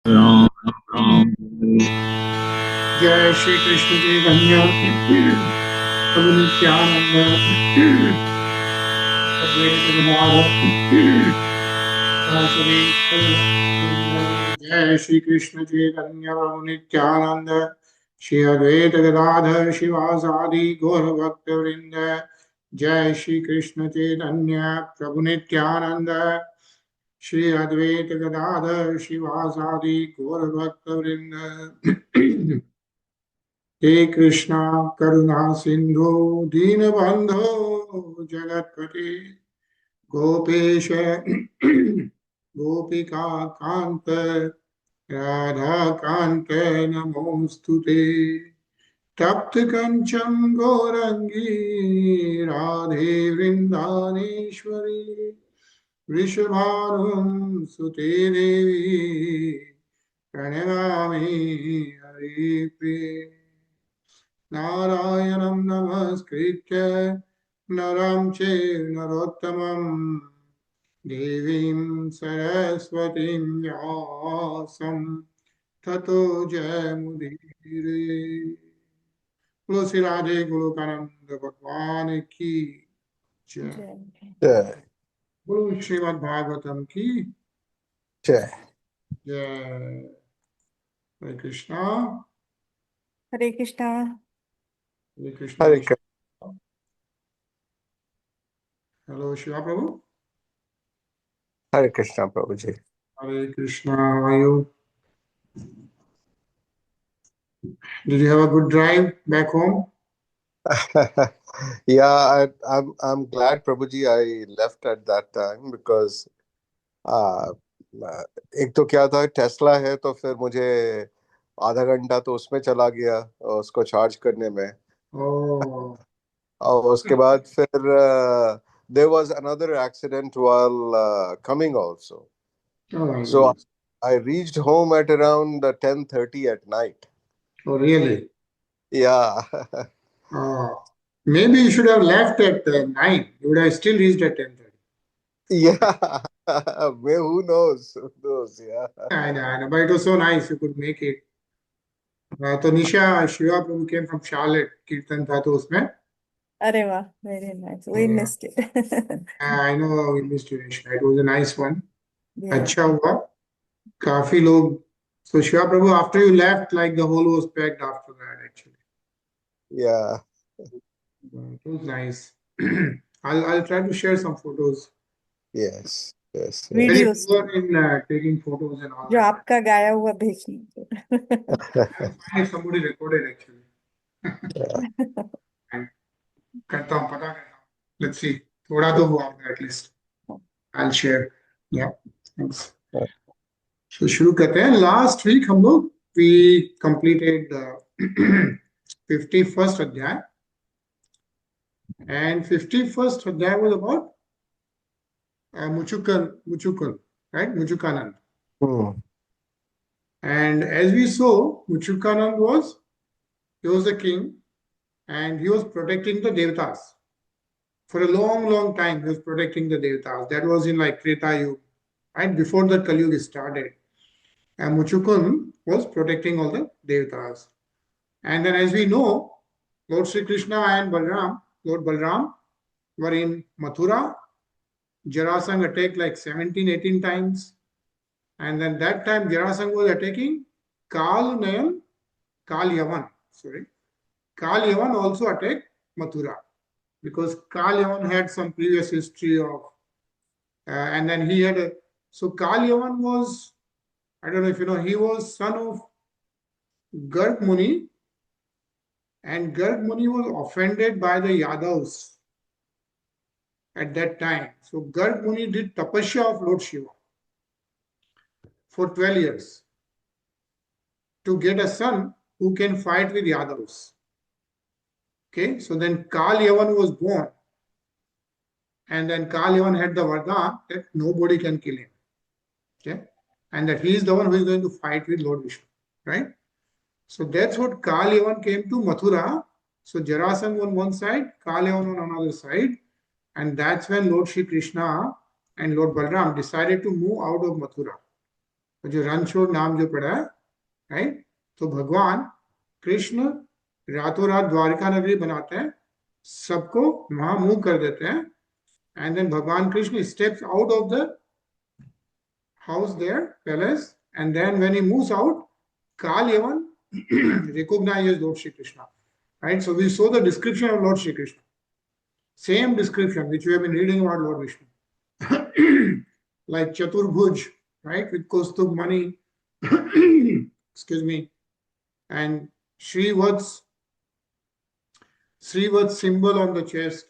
Ram Ram. जय श्री कृष्ण चैतन्य प्रभु नित्यानंद अद्वैत गदाधर जय श्री कृष्ण चैतन्य प्रभु नित्यानंद श्री अद्वैत गदाधर शिवासादि गौर भक्त वृंद जय श्री कृष्ण चैतन्य प्रभु नित्यानंद श्री अद्वैत गदाधर शिवासादि गौर भक्त वृंद हे कृष्णा करुणा सिंधु दीनबंधो जगत्पते गोपेश गोपिका कांत राधा कांत नमोस्तुते तप्त कंचन गौरंगी राधे वृंदानेश्वरी वृषभानुसुते देवी प्रणमामि हरिप्रिये नारायणं नमस्कृत्य नरं चैव नरोत्तमं देवीं सरस्वतीं व्यासं ततो जयमुदीरये। बोलो श्री राधे गोलोकानंद भगवान की जय। जय बोलो श्रीमद् भागवतम की जय। जय। हरे कृष्णा हरे कृष्णा। हरे कृष्णा। हरे कृष्ण। हेलो शिवा प्रभु। हरे कृष्णा प्रभु ji. Hare Krishna, how are you? Did you have a good drive back home? Yeah, I'm glad Prabhuji I left at that time because एक तो क्या था, टेस्ला है तो फिर मुझे आधा घंटा तो उसमें चला गया उसको चार्ज करने में। Oh, और उसके बाद फिर there was another accident while coming also. oh my So goodness. I reached home at around 10:30 at night. Oh, really? Yeah. Oh, maybe you should have left at 9. You would have still reached at 10:30. Yeah. Who knows? Who knows? Yeah. I know, but it was so nice you could make it. तो निशा शिवा प्रभु came from Charlotte. कीर्तन था तो उसमें. अरे वाह, very nice, we missed it. I know we missed you, Nisha. It was a nice one. Yeah. अच्छा हुआ. काफी लोग. So Shiva Prabhu, after you left, like the whole was packed after that actually. Yeah. It was nice. I'll try to share some photos. Yes. Yes. Very videos poor in taking photos and all जो that. आपका गाया हुआ भेज दीजिए। I'll find if somebody recorded actually. करता हूँ, पता करता हूँ. Let's see. थोड़ा तो हुआ होगा at least. I'll share. Yeah. Thanks. So शुरू करते हैं. Last week हम लोग we completed 51st अध्याय. And 51st अध्याय was about Muchukan, right? Muchukanand. And as we saw, Muchukanand was a king and he was protecting the Devatas. For a long time, he was protecting the Devatas. That was in like Treta Yuga, right? Before the Kali Yuga started. And Muchukan was protecting all the Devatas. And then as we know, Lord Sri Krishna and Lord Balram were in Mathura. Jarasangh attacked like 17, 18 times. And then that time Jarasangh was attacking Kal Yavan also attacked Mathura because Kal Yavan had some previous history of, and then he had so Kal Yavan was, I don't know if you know, he was son of Garg Muni, and Garg Muni was offended by the Yadavs at that time. So Garg Muni did tapasya of Lord Shiva for 12 years to get a son who can fight with Yadavs. Okay, so then Kal Yavan was born, and then Kal Yavan had the Vardhan that nobody can kill him. Okay, and that he is the one who is going to fight with Lord Vishnu, right? So that's what Kal Yavan came to Mathura. So Jarasangh on one side, Kal Yavan on another side, and that's when Lord Shri Krishna and Lord Balram decided to move out of Mathura. जो रणछोड़ नाम जो पड़ा है, right? तो भगवान कृष्ण रातों रात द्वारका नगरी बनाते हैं, सबको वहां मूव कर देते हैं, एंड देन भगवान Krishna steps out of the house there, palace, and then when he moves out, Kal Yavan recognizes Lord Shri Krishna. Right? So we saw the description of Lord Shri Krishna. Same description which we have been reading about Lord Vishnu. Like Chaturbhuj, right? With Kaustubh Mani, excuse me, and Srivat's symbol on the chest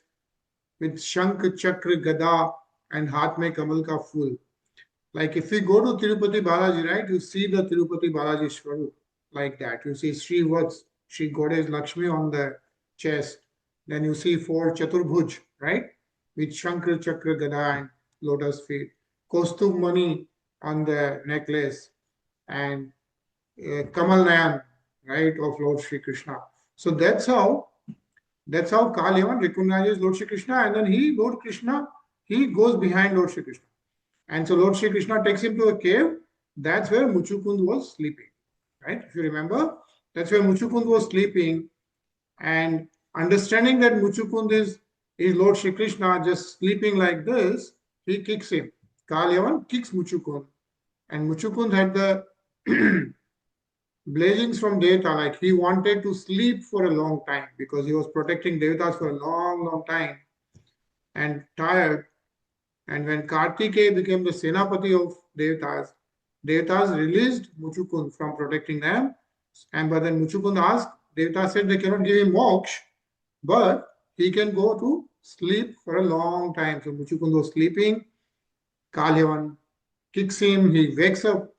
with Shankh, Chakra, Gada, and Haath mein Kamal ka Phool. Like if we go to Tirupati Balaji, right, you see the Tirupati Balaji Swarup like that. You see Sri Goddess Lakshmi on the chest. Then you see 4 Chaturbhuj, right, with Shankar, Chakra, Gada, and lotus feet. Kaustubh Mani on the necklace, and Kamal Nayan, right, of Lord Shri Krishna. So that's how Kal Yavan recognizes Lord Shri Krishna, and then Lord Krishna, he goes behind Lord Shri Krishna. And so Lord Shri Krishna takes him to a cave. That's where Muchukund was sleeping, right? If you remember, that's where Muchukund was sleeping. And understanding that Muchukund is Lord Shri Krishna just sleeping like this, he kicks him. Kal Yavan kicks Muchukund. And Muchukund had the blessings from Devata, like he wanted to sleep for a long time because he was protecting Devatas for a long, long time and tired. And when Kartikeya became the Senapati of Devatas, Devatas released Muchukund from protecting them. But then Muchukund asked, Devatas said they cannot give him moksha, but he can go to sleep for a long time. So Muchukund was sleeping. Kal Yavan kicks him, he wakes up,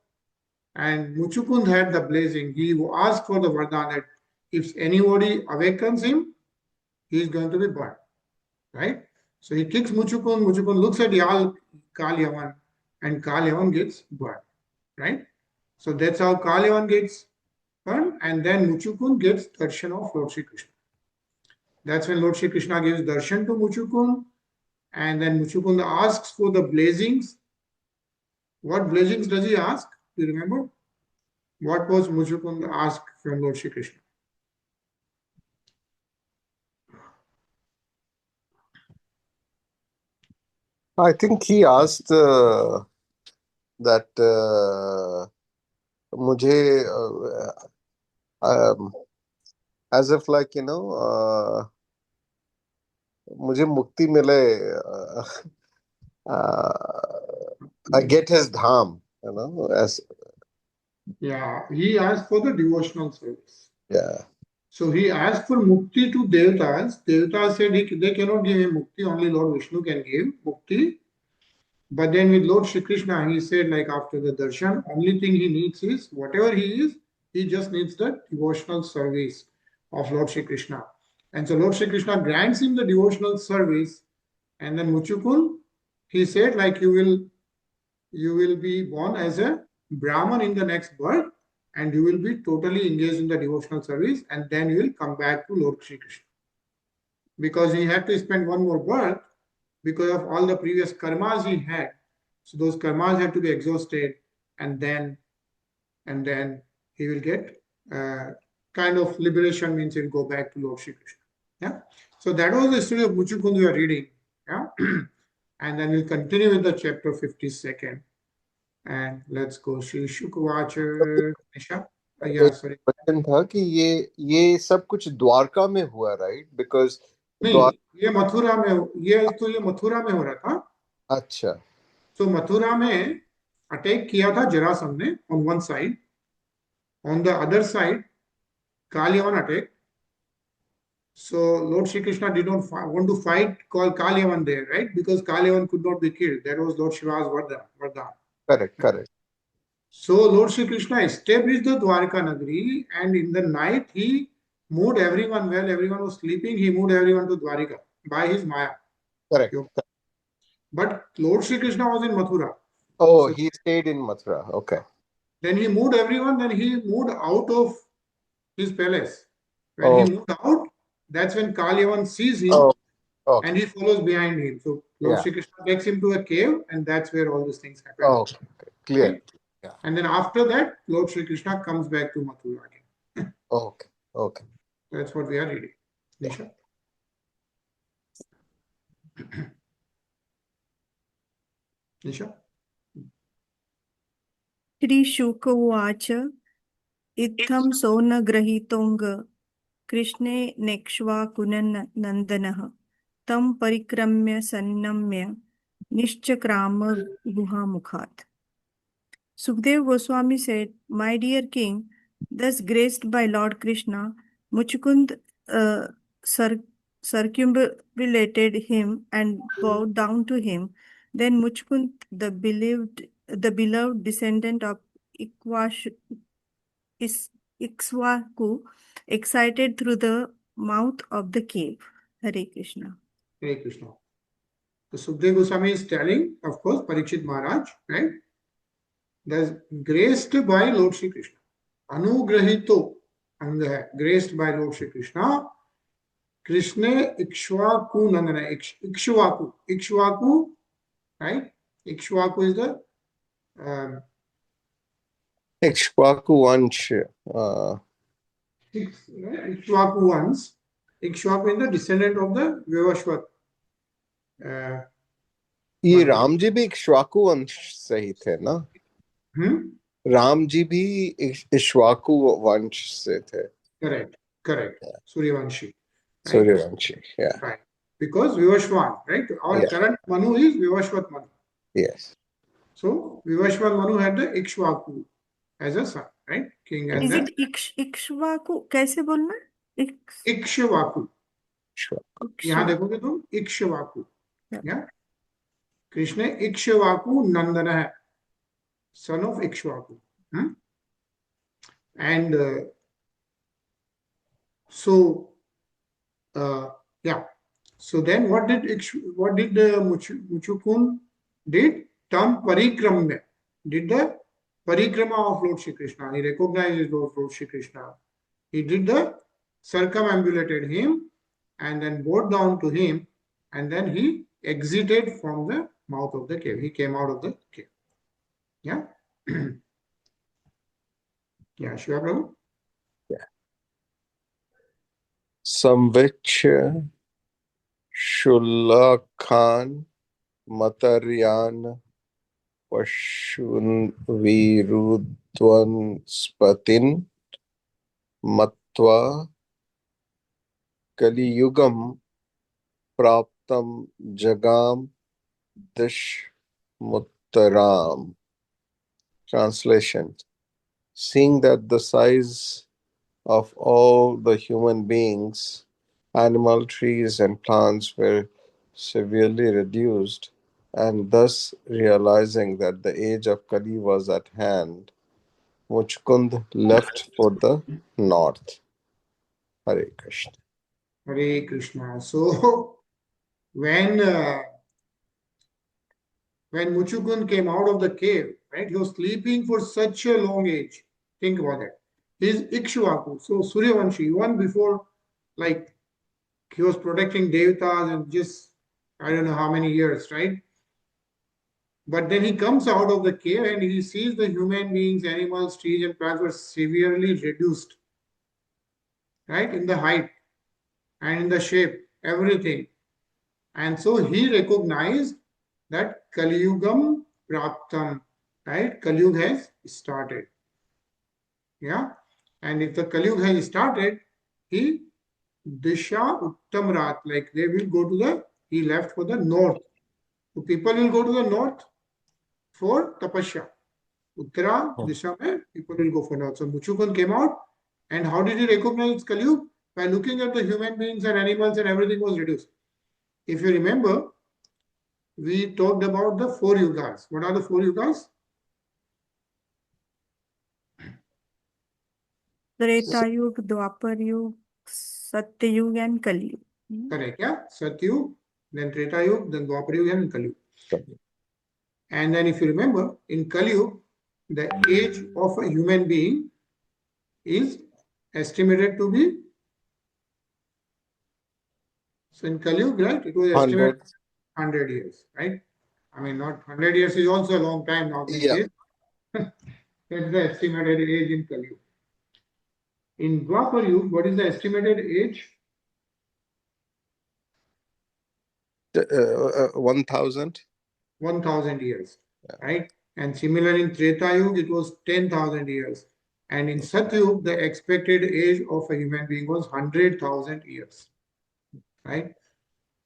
and Muchukund had the blessing. He asked for the vardhan that if anybody awakens him, he is going to be burned, right? So he kicks Muchukund. Muchukund looks at Kal Yavan, and Kal Yavan gets burned, right? So that's how Kal Yavan gets burned, and then Muchukund gets darshan of Lord Shri Krishna. That's when Lord Shri Krishna gives darshan to Muchukund, and then Muchukund asks for the blessings. What blessings does he ask? Do you remember? What was Muchukund asked from Lord Shri Krishna? I think he asked that मुझे as if like मुझे मुक्ति मिले, I get his dham, as he asked for the devotional service. Yeah. So he asked for mukti to Devatas. Devatas said they cannot give him mukti, only Lord Vishnu can give mukti. But then with Lord Shri Krishna, he said, like after the darshan, only thing he needs is, whatever he is, he just needs the devotional service of Lord Shri Krishna. And so Lord Shri Krishna grants him the devotional service. And then Muchukund, he said, like you will be born as a Brahman in the next birth, and you will be totally engaged in the devotional service, and then you will come back to Lord Shri Krishna. Because he had to spend one more birth because of all the previous karmas he had. So those karmas had to be exhausted, and then he will get kind of liberation, means he will go back to Lord Shri Krishna. Yeah. So that was the story of Muchukund we are reading. Yeah. And then we'll continue with the chapter 52nd. And let's go. Shri Shukavacha. Nisha? Yeah, sorry. Question था कि ये सब कुछ द्वारका में हुआ, right? Because नहीं, ये मथुरा में हो रहा था. अच्छा. So मथुरा में अटैक किया था जरासंध ने on one side. On the other side, Kal Yavan attacked. So Lord Shri Krishna did not want to fight Kal Yavan there, right? Because Kal Yavan could not be killed. That was Lord Shiva's vardhan. Correct. So Lord Shri Krishna established the Dwarka Nagari, and in the night he moved everyone. While everyone was sleeping, he moved everyone to Dwarika by his Maya. Correct. But Lord Shri Krishna was in Mathura. Oh, so he stayed in Mathura. Okay. Then he moved everyone. Then he moved out of his palace. When he moved out, that's when Kal Yavan sees him, and he follows behind him. So Lord Shri Krishna takes him to a cave, and that's where all these things happen. Oh, okay. Clear. Right? Yeah. And then after that, Lord Shri Krishna comes back to Mathura again. Okay. Okay. That's what we are reading. Nisha. Nisha. Shri Shuka Uvacha Itham Sona Grahitong Krishne Nekshva Kunan Nandanah Tam Parikramya Sannamya Nishchakrama Guha Mukhat. Sukdev Goswami said, "My dear king, thus graced by Lord Krishna, Muchukund circumambulated him and bowed down to him. Then Muchukund, the beloved descendant of Ikshvaku, excited through the mouth of the cave." Hare Krishna. Hare Krishna. So Sukdev Goswami is telling, of course, Parikshit Maharaj, right? Thus graced by Lord Shri Krishna. Anugrahito anga hai, graced by Lord Shri Krishna. Krishna Ikshvaku Nandana. Ikshvaku, right? Ikshvaku is the Ikshvaku Vansh. Ikshvaku ones. Ikshvaku is the descendant of the Vivashvat. ये राम जी भी इक्ष्वाकु वंश से ही थे ना? राम जी भी इक्ष्वाकु वंश से थे. Correct. Yeah. Suryavanshi. Right? Suryavanshi, yeah. Right. Because Vivashwan, right? Our current Manu is Vivashvat Manu. Yes. So Vivashvat Manu had the Ikshvaku as a son, right? King. And Is then it Ikshvaku? कैसे बोलना? Ikshvaku. यहाँ Ikshvaku. देखोगे तुम Ikshvaku. Yeah. Krishna Ikshvaku Nandana hai, son of Ikshvaku. And so then what did Muchukund did? Tam parikramya. Did the parikrama of Lord Shri Krishna. He recognized Lord Shri Krishna. He did the circumambulated him and then bowed down to him, and then he exited from the mouth of the cave. He came out of the cave. Yeah. Yeah, Shiva Prabhu. Yeah. Samvich Shulakhan Mataryan Pashun Virudwan Spatin Matva Kali Yugam Praptam Jagam Dish Muttaram. Translation. Seeing that the size of all the human beings, animal, trees, and plants were severely reduced, and thus realizing that the age of Kali was at hand, Muchukund left for the north. Hare Krishna. Hare Krishna. So when Muchukund came out of the cave, right, he was sleeping for such a long age. Think about it. He is Ikshvaku. So Suryavanshi, even before, like, he was protecting Devatas and just, I don't know how many years, right? But then he comes out of the cave and he sees the human beings, animals, trees, and plants were severely reduced, right, in the height and in the shape, everything. And so he recognized that Kali Yugam Praptam, right? Kali Yuga has started. Yeah. And if the Kali Yuga has started, he Disha Uttamrat, like they will go to he left for the north. So people will go to the north for Tapasya. Uttara Disha mein people will go for north. So Muchukund came out, and how did he recognize Kali Yuga? By looking at the human beings and animals, and everything was reduced. If you remember, we talked about the 4 yugas. What are the 4 yugas? Treta Yuga, Dwapar Yuga, Satya Yuga, and Kali Yuga. Correct, yeah. Satyug, then Treta Yuga, then Dwapar Yuga, and Kali Yuga. And then if you remember, in Kali Yuga, the age of a human being is estimated to be, so in Kali Yuga, right, it was estimated 100 years, right? I mean, not 100 years is also a long time now these days. That's the estimated age in Kali Yuga. In Dwapar Yuga, what is the estimated age? 1,000. 1,000 years, Yeah. right? And similar in Treta Yuga, it was 10,000 years. And in Satyuga, the expected age of a human being was 100,000 years, right?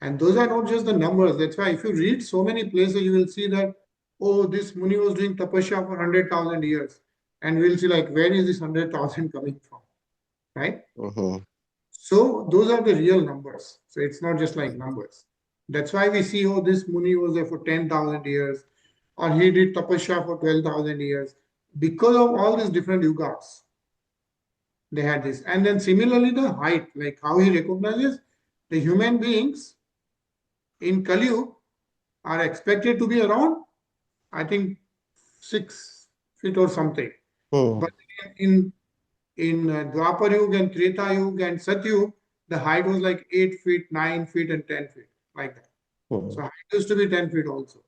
And those are not just the numbers. That's why if you read so many places, you will see that, oh, this Muni was doing tapasya for 100,000 years. And we'll see like, where is this 100,000 coming from, right? Mm-hmm. So those are the real numbers. So it's not just like numbers. That's why we see, oh, this Muni was there for 10,000 years, or he did tapasya for 12,000 years. Because of all these different yugas, they had this. And then similarly, the height, like how he recognizes the human beings in Kali Yuga are expected to be around, I think, 6 feet or something. But in Dwapar Yuga and Treta Yuga and Satyuga, the height was like 8 feet, 9 feet, and 10 feet, like that. So height used to be 10 feet also.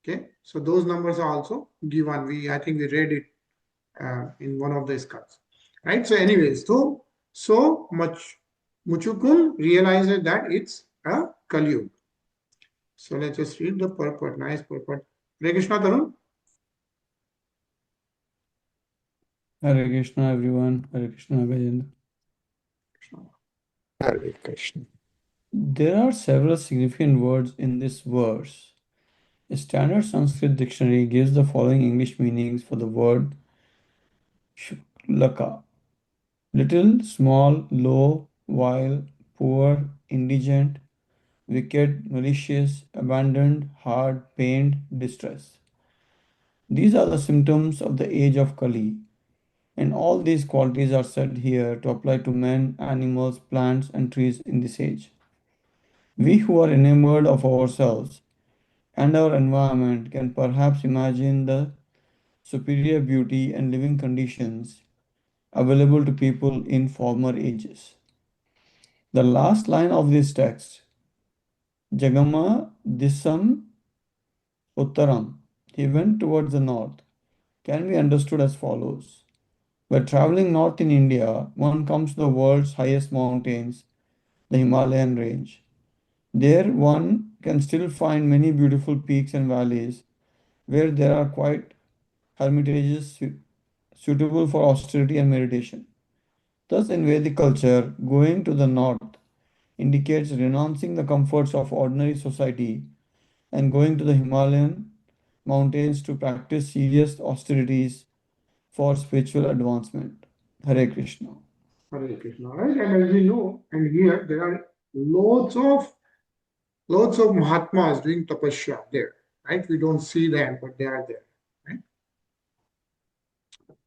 Okay, so those numbers are also given. I think we read it in one of the skulls, right? So, anyways, so much Muchukul realizes that it's a Kali Yuga. So let's just read the purport. Nice purport. Hare Krishna, Tarun. Hare Krishna, everyone. Hare Krishna, Gajendra. Hare Krishna. There are several significant words in this verse. A standard Sanskrit dictionary gives the following English meanings for the word shuklaka: little, small, low, vile, poor, indigent, wicked, malicious, abandoned, hard, pained, distress. These are the symptoms of the age of Kali, and all these qualities are said here to apply to men, animals, plants, and trees in this age. We who are enamored of ourselves and our environment can perhaps imagine the superior beauty and living conditions available to people in former ages. The last line of this text, Jagama Disam Uttaram, he went towards the north, can be understood as follows. By traveling north in India, one comes to the world's highest mountains, the Himalayan range. There one can still find many beautiful peaks and valleys where there are quiet hermitages suitable for austerity and meditation. Thus, in Vedic culture, going to the north indicates renouncing the comforts of ordinary society and going to the Himalayan mountains to practice serious austerities for spiritual advancement. Hare Krishna. Hare Krishna, right? And as we know, and here there are lots of Mahatmas doing tapasya there, right? We don't see them, but they are there, right?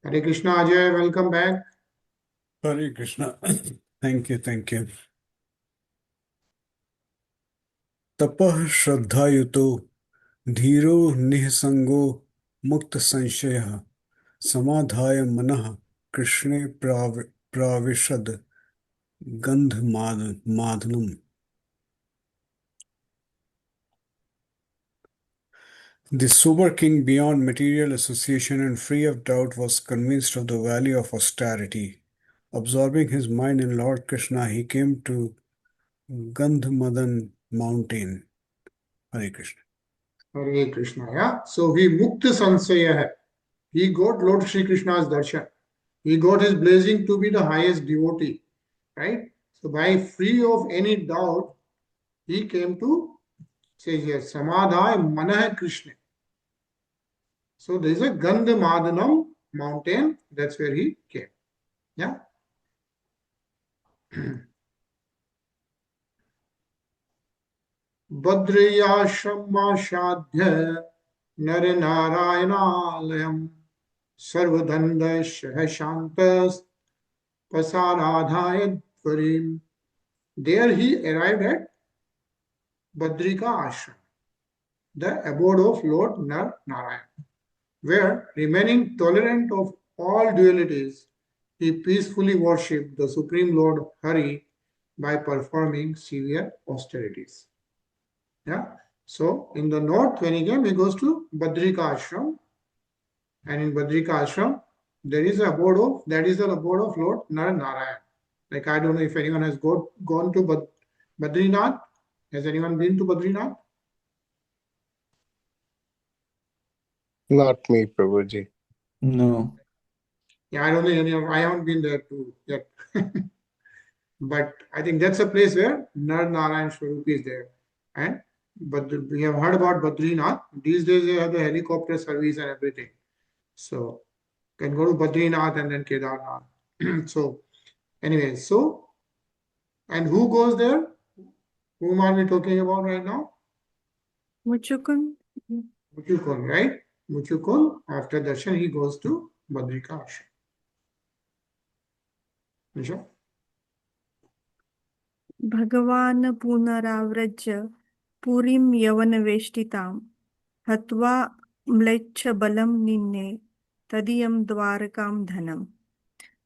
Hare Krishna, Ajay, welcome back. Hare Krishna. Thank you, thank you. Tapah shraddhayuto dhiro nihsango mukta sanshaya samadhaya manah Krishne pravishad gandh madhanam. The sober king, beyond material association and free of doubt, was convinced of the value of austerity. Absorbing his mind in Lord Krishna, he came to Gandhamadan mountain. Hare Krishna. Hare Krishna, yeah. So he mukta sansaya hai. He got Lord Shri Krishna's darshan. He got his blessing to be the highest devotee, right? So by free of any doubt, he came to, says here, Samadhaya Manah Krishna. So there is a Gandhamadhanam mountain, that's where he came. Yeah. Badriyashamashadhya Naranarayanālayam Sarvadanda Shahashantas Pasaradhayadvarim. There he arrived at Badrika Ashram, the abode of Lord Narayan, where, remaining tolerant of all dualities, he peacefully worshipped the Supreme Lord Hare by performing severe austerities. Yeah. So in the north, when he came, he goes to Badrika Ashram, And in Badrika Ashram, there is a abode of, that is the abode of Lord Narayan. Like, I don't know if anyone has gone to Badrinath. Has anyone been to Badrinath? Not me, Prabhuji. No. Yeah, I don't know any of, I haven't been there too yet. But I think that's a place where Narayan Swarup is there. But we have heard about Badrinath. These days they have the helicopter service and everything. So can go to Badrinath and then Kedarnath. So anyway, and who goes there? Whom are we talking about right now? Muchukund. Muchukund, right? Muchukund, after darshan, he goes to Badrika Ashram. Nisha? Bhagavan punaravrajya purim yavanaveshtitam hatva mlecha balam ninne tadiyam dvarakam dhanam.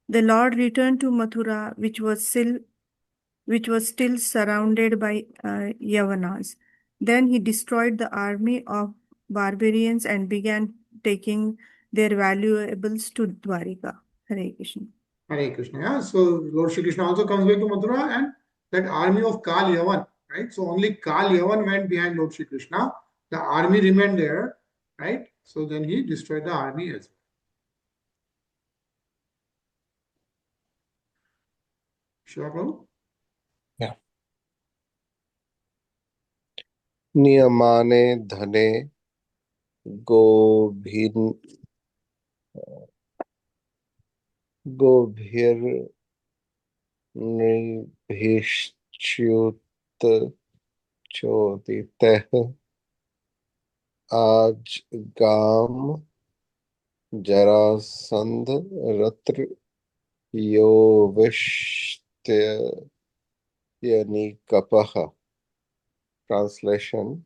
The Lord returned to Mathura, which was still surrounded by Yavanas. Then he destroyed the army of barbarians and began taking their valuables to Dwarika. Hare Krishna. Hare Krishna. Yeah. So Lord Shri Krishna also comes back to Mathura, and that army of Kal Yavan, right? So only Kal Yavan went behind Lord Shri Krishna. The army remained there, right? So then he destroyed the army as well. Shiva Prabhu? Yeah. Niyamane dhane gobhir nibhishchyut choditeh aj gam jarasandh ratra yovishtyani kapaha. Translation: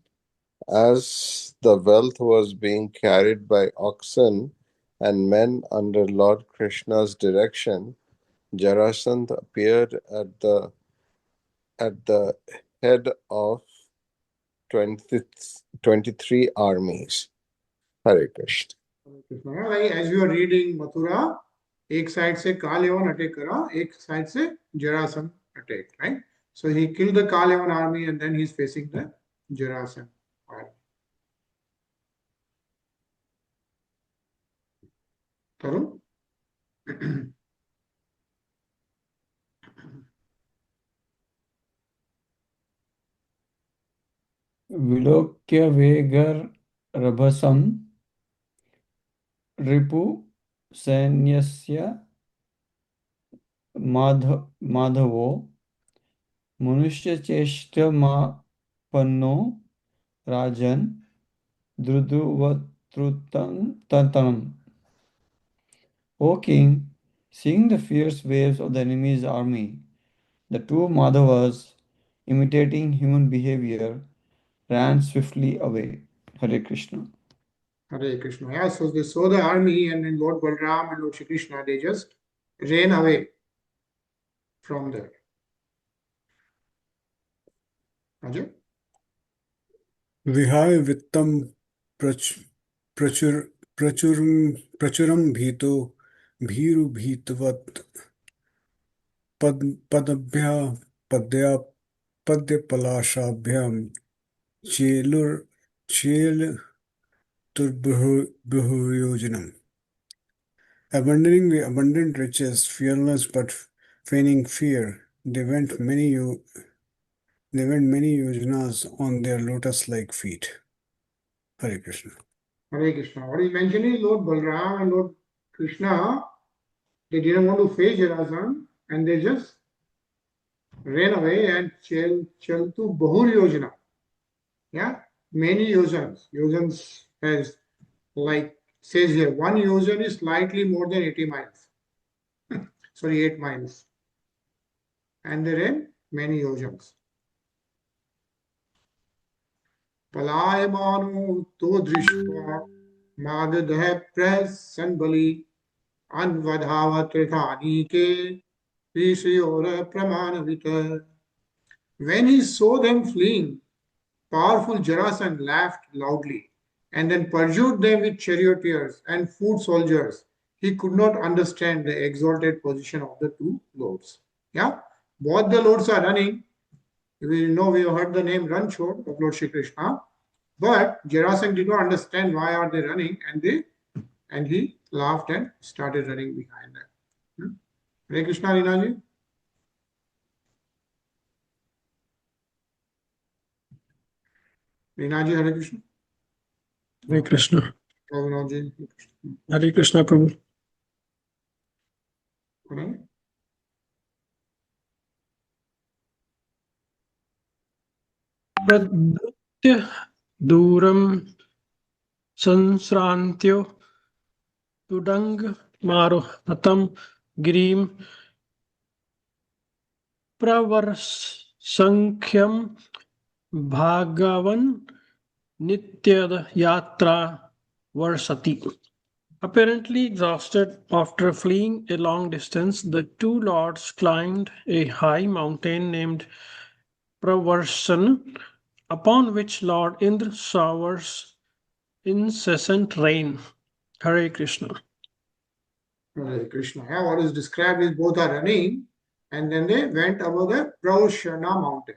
as the wealth was being carried by oxen and men under Lord Krishna's direction, Jarasandh appeared at the head of 23 armies. Hare Krishna. Like as you are reading Mathura, एक side से काल यवन attack करा, एक side से Jarasandh attack, right? So he killed the Kal Yavan army and then he's facing the Jarasandh army. Tarun? Vilokya Vegar Rabhasam Ripu Sainyasya Madhavo Manushya Cheshta Panno Rajan Drudhuvatrutanam. O king, seeing the fierce waves of the enemy's army, the two Madhavas, imitating human behavior, ran swiftly away. Hare Krishna. Hare Krishna. Yeah, so they saw the army and then Lord Balram and Lord Shri Krishna, they just ran away from there. Ajay? Vihaya vittam prachuram bhito bhiru bhitvat padabhya padyapalashabhyam chelur turbuhuyojanam. Abandoning the abundant riches, fearless but feigning fear, they went many yojanas on their lotus-like feet. Hare Krishna. Hare Krishna. What is mentioned is Lord Balram and Lord Krishna, they didn't want to face Jarasandh and they just ran away and chal to Bahur Yojana. Yeah, many yojans. Yojans has, like says here, one yojan is slightly more than 80 miles. Sorry, 8 miles. And they ran many yojans. Palayamanu to drishva madadha prasanbali anvadhava trithanike rishayora pramanavita. When he saw them fleeing, powerful Jarasandh laughed loudly and then pursued them with charioteers and foot soldiers, he could not understand the exalted position of the two lords. Yeah, both the lords are running. We know, we have heard the name Run Chod of Lord Shri Krishna, but Jarasandha did not understand why are they running, and he laughed and started running behind them. Hare Krishna, Rinaji. Rinaji, Hare Krishna. Hare Krishna. Prabhuji, Hare Krishna, Prabhu. Hare. Pradutya Duram Sansrantyo Tudang Maruhatam Girim Pravarsankyam Bhagavan Nityada Yatra Varsati. Apparently exhausted after fleeing a long distance, the two lords climbed a high mountain named Pravarsan, upon which Lord Indra showers incessant rain. Hare Krishna. Hare Krishna. Yeah, what is described is both are running, and then they went above the Praushana mountain.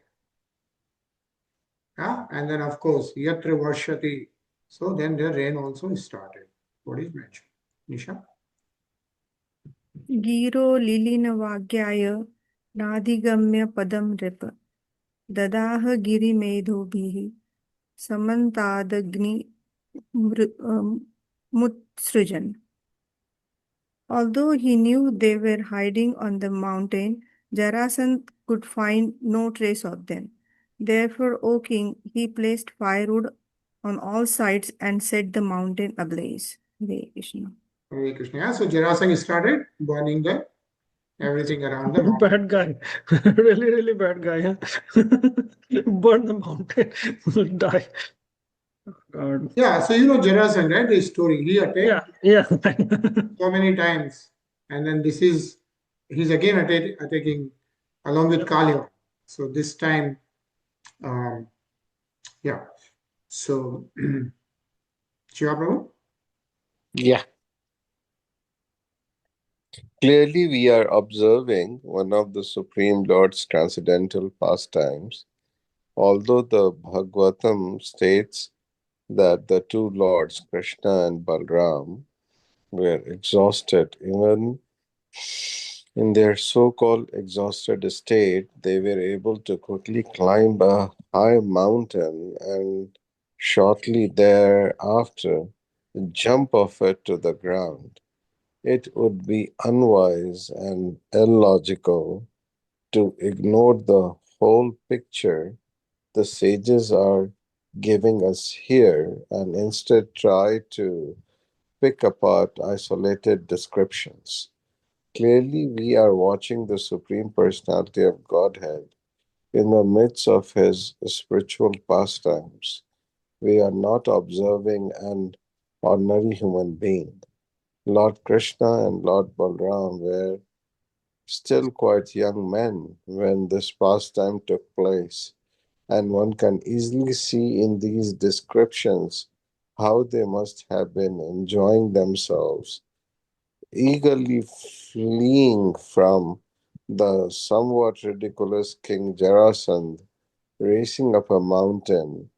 Yeah, and then of course Yatra Varshati. So then the rain also started. What is mentioned? Nisha? Giro Lilinavagyaya Nadhigamya Padam Rip Dadaha Giri Medhobhihi Samantadagni Mutsrujan. Although he knew they were hiding on the mountain, Jarasandha could find no trace of them. Therefore, O king, he placed firewood on all sides and set the mountain ablaze. Hare Krishna. Hare Krishna. Yeah, so Jarasandha started burning everything around the mountain. Bad guy. Really, really bad guy. Huh? Burn the mountain. Die. God. Yeah, so you know Jarasandha, right? The story. He attacked Yeah. so many times, and then he's again attacking along with Kali. So this time, yeah. So, Shiva Prabhu? Yeah. Clearly, we are observing one of the Supreme Lord's transcendental pastimes. Although the Bhagavatam states that the two lords, Krishna and Balram, were exhausted, even in their so-called exhausted state, they were able to quickly climb a high mountain and shortly thereafter jump off it to the ground. It would be unwise and illogical to ignore the whole picture the sages are giving us here and instead try to pick apart isolated descriptions. Clearly, we are watching the Supreme Personality of Godhead in the midst of his spiritual pastimes. We are not observing an ordinary human being. Lord Krishna and Lord Balram were still quite young men when this pastime took place, and one can easily see in these descriptions how they must have been enjoying themselves, eagerly fleeing from the somewhat ridiculous King Jarasandha, racing up a mountain,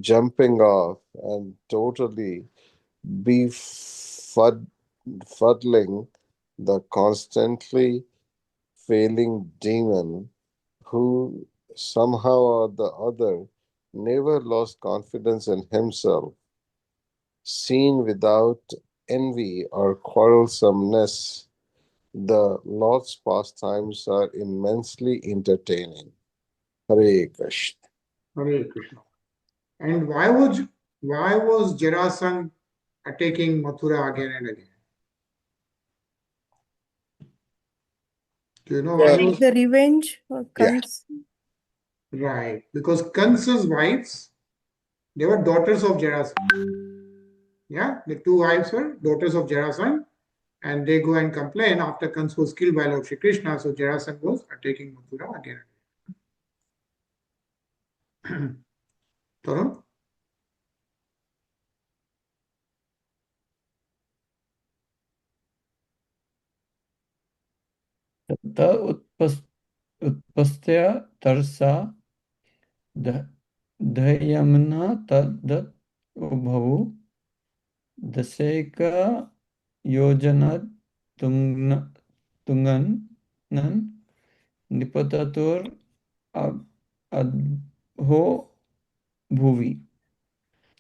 jumping off, and totally befuddling the constantly failing demon who somehow or the other never lost confidence in himself. Seen without envy or quarrelsomeness, the Lord's pastimes are immensely entertaining. Hare Krishna. Hare Krishna. And why was Jarasandha attacking Mathura again and again? Do you know why Yeah. was The revenge for Yeah. Kans. right? Because Kansa's wives, they were daughters of Jarasandha. Yeah, the two wives were daughters of Jarasandha, and they go and complain after Kansa was killed by Lord Shri Krishna. So Jarasandha was attacking Mathura again. Tarun? त उत्पस्त्य तरसा दह्यम्ना तद् उभौ दशैक योजनतुङ्गन् निपततुर् अधो bhuvi.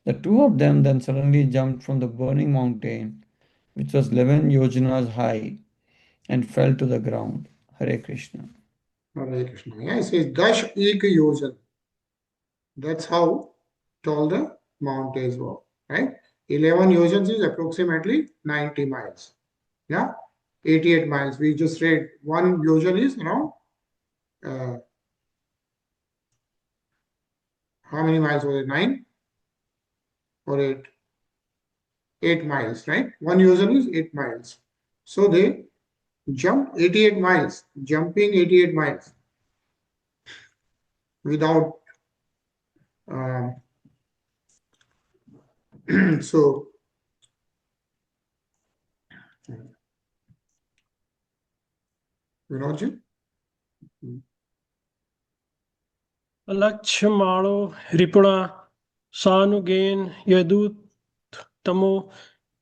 The two of them then suddenly jumped from the burning mountain, which was 11 yojanas high, and fell to the ground. Hare Krishna. Hare Krishna. Yeah, it says Dash Ek Yojan. That's how tall the mountains were, right? 11 yojans is approximately 90 miles. Yeah, 88 miles. We just read one yojan is around how many miles was it? 9 or 8? 8 miles, right? One yojan is 8 miles. So they jumped 88 miles, jumping 88 miles without so Vinodji? Lakshmano Ripuna Sanugain Yadut Tamo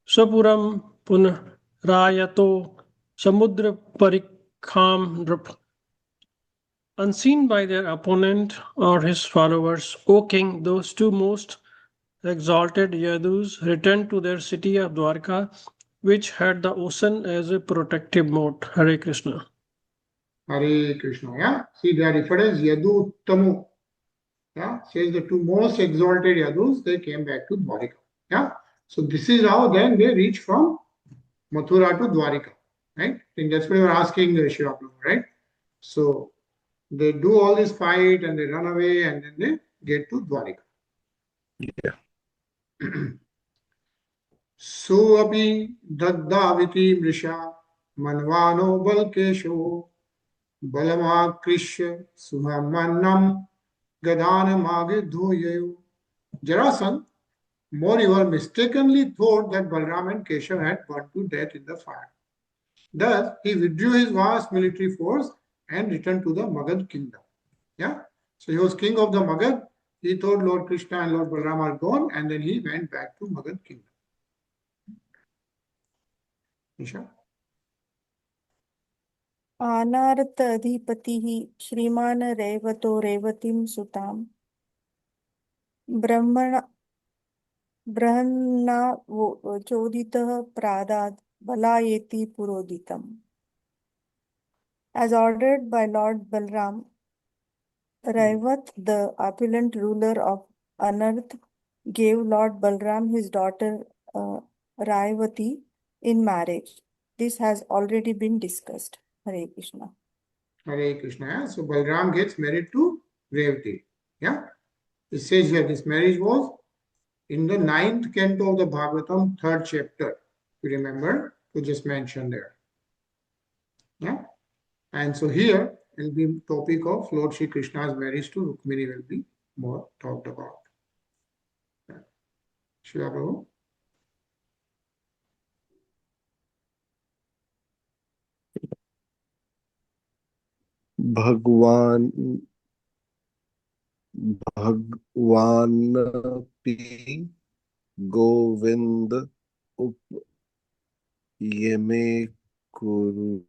Sapuram Punrayato Samudra Parikham Drup. Unseen by their opponent or his followers, O king, those two most exalted Yadus returned to their city of Dwarka, which had the ocean as a protective moat. Hare Krishna. Hare Krishna. Yeah. See, they are referred as Yadu Tamu. Yeah. Says the two most exalted Yadus, they came back to Dwarika. Yeah. So this is how then they reach from Mathura to Dwarika. Right? I think that's what you were asking Shri Prabhu, right? So they do all this fight and they run away and then they get to Dwarika. Yeah. Soapi Daddaviti Mrisha Manvano Balkesho Balamakrisha Suhamannam Gadanamagidhoyayu. Jarasandh, moreover, mistakenly thought that Balram and Keshav had burnt to death in the fire. Thus, he withdrew his vast military force and returned to the Magad kingdom. Yeah. So he was king of the Magad. He thought Lord Krishna and Lord Balram are gone, and then he went back to Magad kingdom. Nisha? आनार्त अधिपतिः श्रीमान् रेवतो रेवतीं सुतां बृहन्ना चोदितः प्रादात् बलायेति पुरोदितम्. As ordered by Lord Balram, Raivat, the opulent ruler of Anarth, gave Lord Balram his daughter Raivati in marriage. This has already been discussed. Hare Krishna. Hare Krishna. So Balram gets married to Revati. Yeah. It says here this marriage was in the 9th canto of the Bhagavatam, 3rd chapter. You remember? You just mentioned there. Yeah. And so here will be topic of Lord Shri Krishna's marriage to Rukmiṇī will be more talked about. Shriya Prabhu. Bhagwan Govind up yeme kurudvaha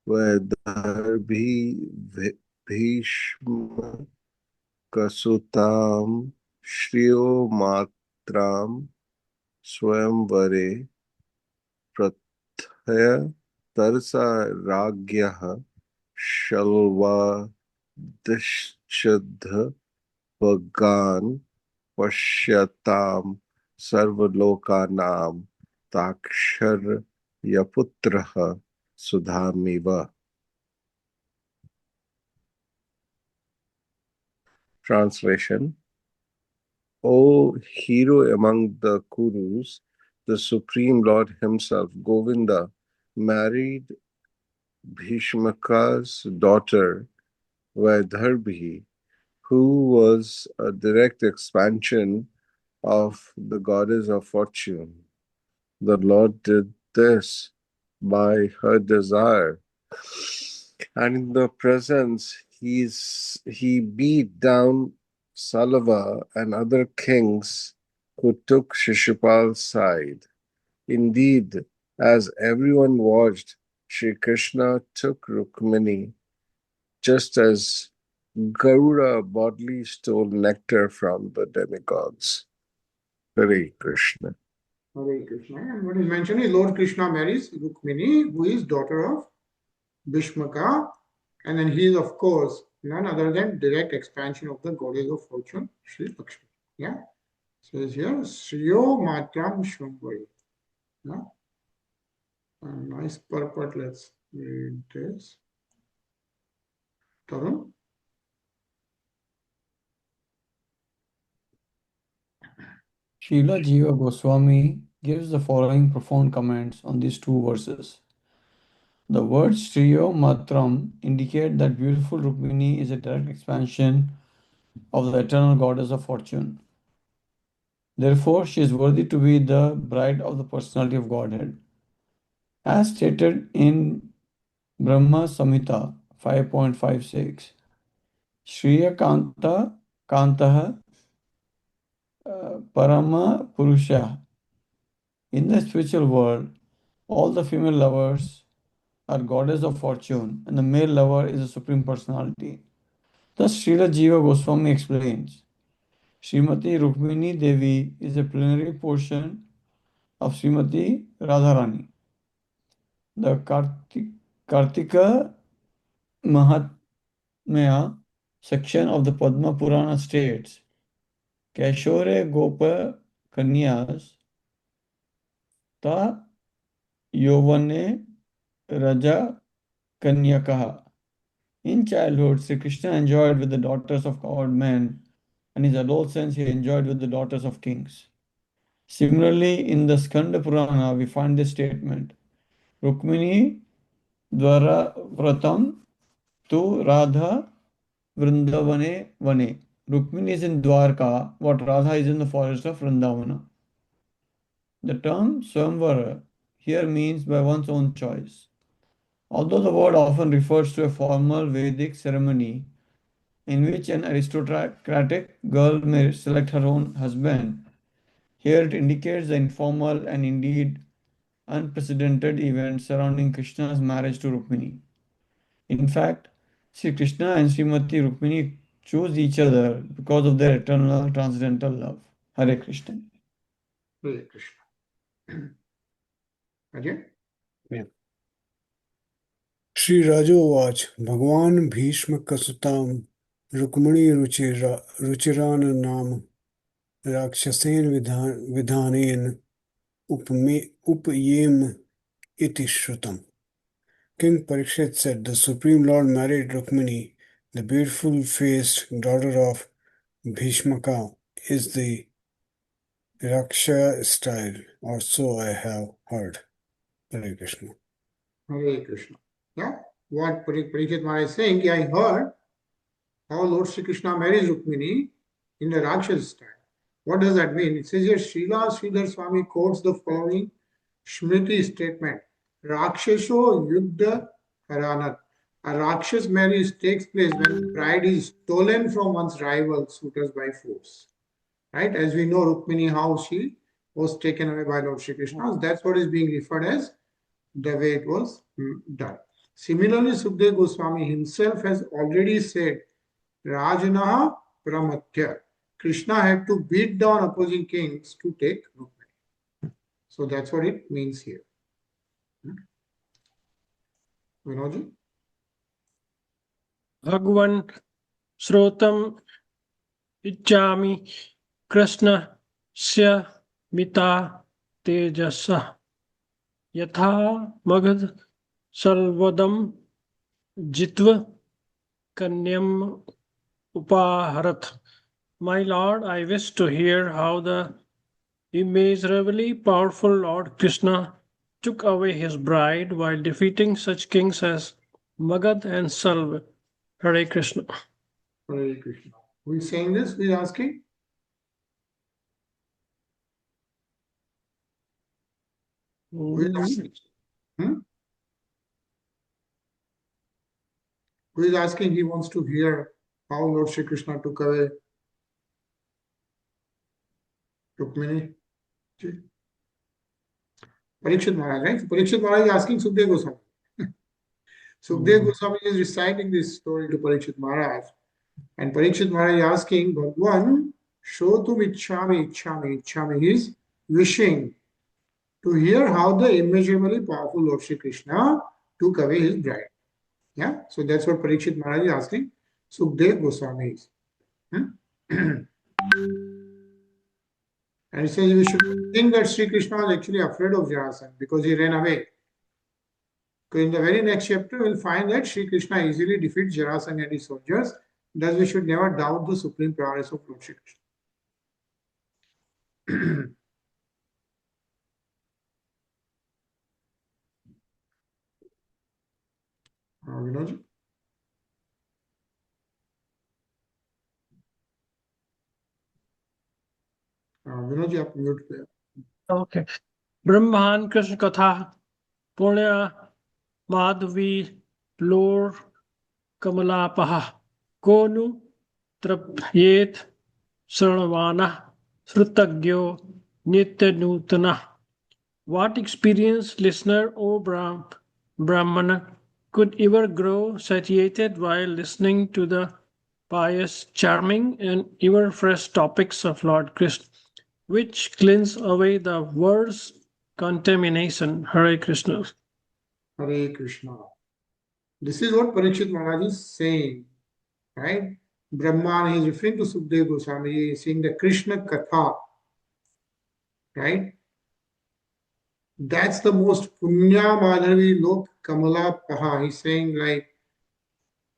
vedarbhi bhishma kasutam shriyo matram swamvare prathaya tarsa ragyah shalva dishchadha Bhagan Pashyatam Sarvalokanam Takshar Yaputraha Sudhamiva. Translation. O hero among the Kurus, the Supreme Lord himself, Govinda, married Bhishmaka's daughter, Vaidarbhi, who was a direct expansion of the goddess of fortune. The Lord did this by her desire. And in the presence, he beat down Salava and other kings who took Shishupal's side. Indeed, as everyone watched, Sri Krishna took Rukmiṇī, just as Garuda bodily stole nectar from the demigods. Hare Krishna. Hare Krishna. And what is mentioned is Lord Krishna marries Rukmiṇī, who is daughter of Bhishmaka, and then he is, of course, none other than direct expansion of the goddess of fortune, Sri Lakshmi. Yeah. Says here, Sriyo Matram Shambhavi. Yeah. Nice purport. Let's read this. Tarun. Srila Jiva Goswami gives the following profound comments on these two verses. The words Shriyo Matram indicate that beautiful Rukmiṇī is a direct expansion of the eternal goddess of fortune. Therefore, she is worthy to be the bride of the personality of Godhead. As stated in Brahma Samhita 5.56, Shriya Kanta Kantaha Parama Purusha. In the spiritual world, all the female lovers are goddess of fortune and the male lover is the supreme personality. Thus, Srila Jiva Goswami explains, Srimati Rukmiṇī Devi is a plenary portion of Srimati Radharani. The Kartika Mahatmya section of the Padma Purana states, Kashore Gopa Kanyas Ta Yovane Raja Kanyakaha. In childhood, Sri Krishna enjoyed with the daughters of cowherd men, and in his adolescence he enjoyed with the daughters of kings. Similarly, in the Skanda Purana, we find this statement, Rukmiṇī Dvara Vratam Tu Radha Vrindavane Vane. Rukmiṇī is in Dwarka, what Radha is in the forest of Vrindavana. The term Swamvara here means by one's own choice. Although the word often refers to a formal Vedic ceremony in which an aristocratic girl may select her own husband, here it indicates the informal and indeed unprecedented event surrounding Krishna's marriage to Rukmiṇī. In fact, Sri Krishna and Srimati Rukmiṇī chose each other because of their eternal transcendental love. Hare Krishna. Hare Krishna. Again? Yeah. Shri Rajovach, Bhagwan Bhishma Kasutam Rukmiṇī Ruchiran Nam Rakshasen Vidhanen Upayem Iti Shrutam. King Parikshit said, the Supreme Lord married Rukmiṇī, the beautiful-faced daughter of Bhishmaka, is the Raksha style, or so I have heard. Hare Krishna. Hare Krishna. Yeah. What Parikshit Maharaj is saying, I heard how Lord Sri Krishna marries Rukmiṇī in the Rakshasa style. What does that mean? It says here, Srila Sridhar Swami quotes the following Smriti statement. Rakshasho Yuddha Haranat. A Rakshas marriage takes place when bride is stolen from one's rival suitors by force. Right? As we know, Rukmiṇī, how she was taken away by Lord Sri Krishna. That's what is being referred as the way it was done. Similarly, Sukdev Goswami himself has already said, Rajanaha Pramatya. Krishna had to beat down opposing kings to take Rukmiṇī. So that's what it means here. Vinodji? Bhagwan Srotam Ichami Krishna Sya Mita Tejasa Yatha Magad Salvadam Jitva Kanyam Upaharat. My Lord, I wish to hear how the immeasurably powerful Lord Krishna took away his bride while defeating such kings as Magad and Salva. Hare Krishna. Hare Krishna. Who is saying this? Who is asking? Who is asking? Who is asking? He wants to hear how Lord Shri Krishna took away Rukmini. Parikshit Maharaj, right? So Parikshit Maharaj is asking Sukdev Goswami. Sukdev Goswami is reciting this story to Parikshit Maharaj. And Parikshit Maharaj is asking, Bhagwan, Shotum Ichchami. He is wishing to hear how the immeasurably powerful Lord Shri Krishna took away his bride. Yeah, so that's what Parikshit Maharaj is asking Sukdev Goswami. And he says we should think that Sri Krishna was actually afraid of Jarasandha because he ran away. Because in the very next chapter, we'll find that Sri Krishna easily defeats Jarasandha and his soldiers. Thus, we should never doubt the supreme prowess of Lord Shri Krishna. Vinodji? Vinodji, आप mute पे Okay. ब्रह्मांड कृष्ण कथा पुण्य माधवी लोर कमलापह कोनु तृप्येत शरणवानः श्रुतज्ञो नित्य नूतनः. What experienced listener, O Brahmana, could ever grow satiated while listening to the pious, charming, and ever fresh topics of Lord Krishna, which cleanse away the world's contamination? Hare Krishna. Hare Krishna. This is what Parikshit Maharaj is saying, right? Brahman, he is referring to Sukdev Goswami, he is saying the Krishna Katha, right? That's the most Punya Madhavi Lok Kamala Paha. He's saying, like,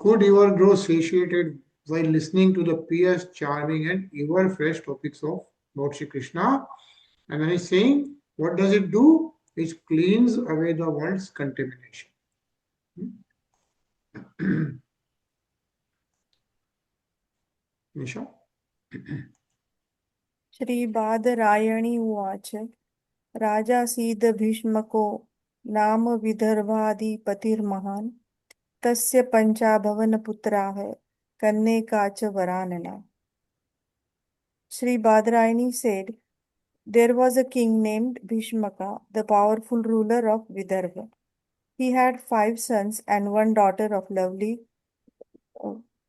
could ever grow satiated while listening to the pious, charming, and ever fresh topics of Lord Shri Krishna. And then he's saying, what does it do? It cleans away the world's contamination. Nisha? श्रीबादरायणी उवाच राजासीद भीष्मको नाम विदर्भाधिपतिर्महान् तस्य पञ्चाभवनपुत्राः कन्यका च वरानना. Sri Badarayani said, there was a king named Bhishmaka, the powerful ruler of Vidarbha. He had 5 sons and 1 daughter of lovely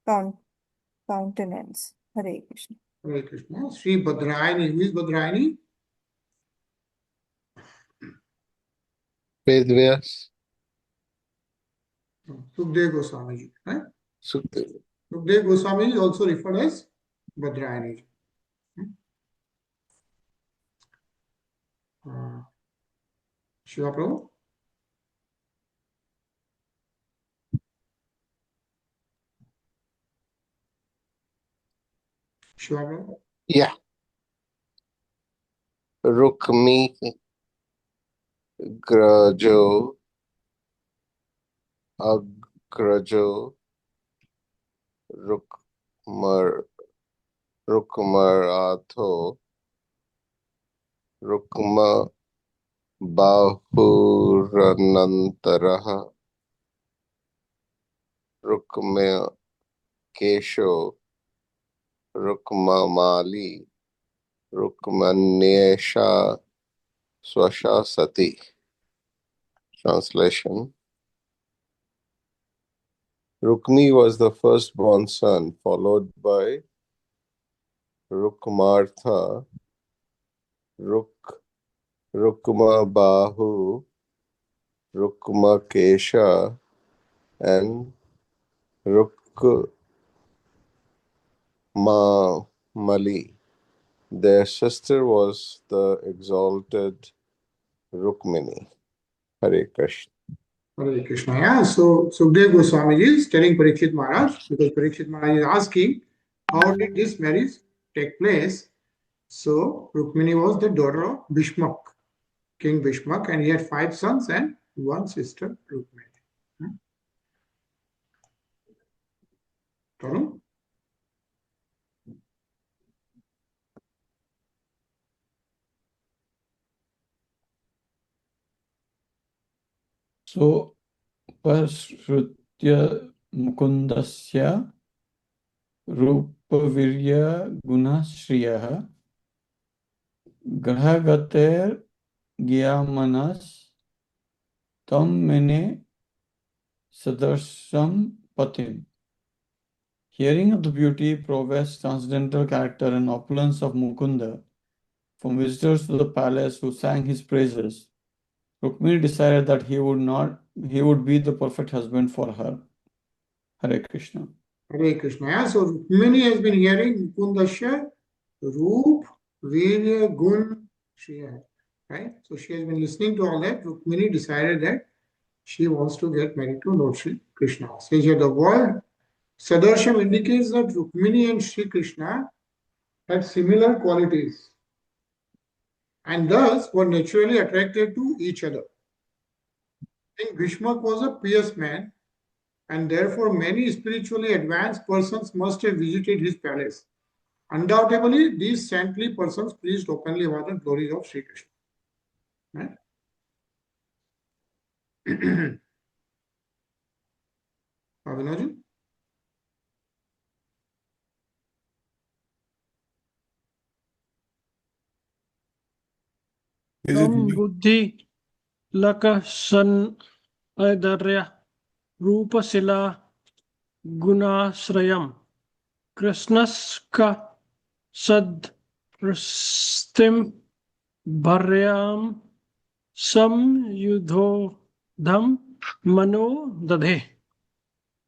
countenance. Hare Krishna. Hare Krishna. Sri Badrayani. Who is Badrayani? Vedvyas. Sukdev Goswami ji, right? Sukdev. Sukdev Goswami is also referred as Badrayani ji. Shiva Prabhu? Shiva Prabhu? Yeah. Rukmiṇī-Lordkrishna Agrajo Rukmaratho Rukma Bahuranantaraha Rukma Kesho Rukmamali Rukmanesha Swasha Sati. Translation. Rukmi was the firstborn son, followed by Rukmartha, Rukmabahu, Rukmakesha, and Rukmamali. Their sister was the exalted Rukmiṇī. Hare Krishna. Hare Krishna. Yeah. So Sukdev Goswami is telling Parikshit Maharaj, because Parikshit Maharaj is asking, how did this marriage take place? So Rukmini was the daughter of Bhishmak, King Bhishmak, and he had 5 sons and 1 sister, Rukmini. Tarun? So, Pashrutya मुकुन्दस्य रूपवीर्यगुणश्रियः ग्रहगतैर्ज्ञामनस्तं मेने सदर्शं पतिम्. Hearing of the beauty, prowess, transcendental character, and opulence of Mukunda from visitors to the palace who sang his praises, Rukmini decided that he would be the perfect husband for her. Hare Krishna. Hare Krishna. Yeah? So Rukmini has been hearing Mukundasya Roop, Virya, Gun, Shriya. Right? So she has been listening to all that. Rukmini decided that she wants to get married to Lord Shri Krishna. Says here the word Sadarsham indicates that Rukmini and Shri Krishna had similar qualities and thus were naturally attracted to each other. I think Bhishma was a pious man and therefore many spiritually advanced persons must have visited his palace. Undoubtedly, these saintly persons preached openly about the glories of Sri Krishna. Right? Avinaji? Is it Tam me? buddhi laka san aidarya rupa sila gunasrayam Krishnaska sad pristim bharyam sam yudhodham mano dadhe.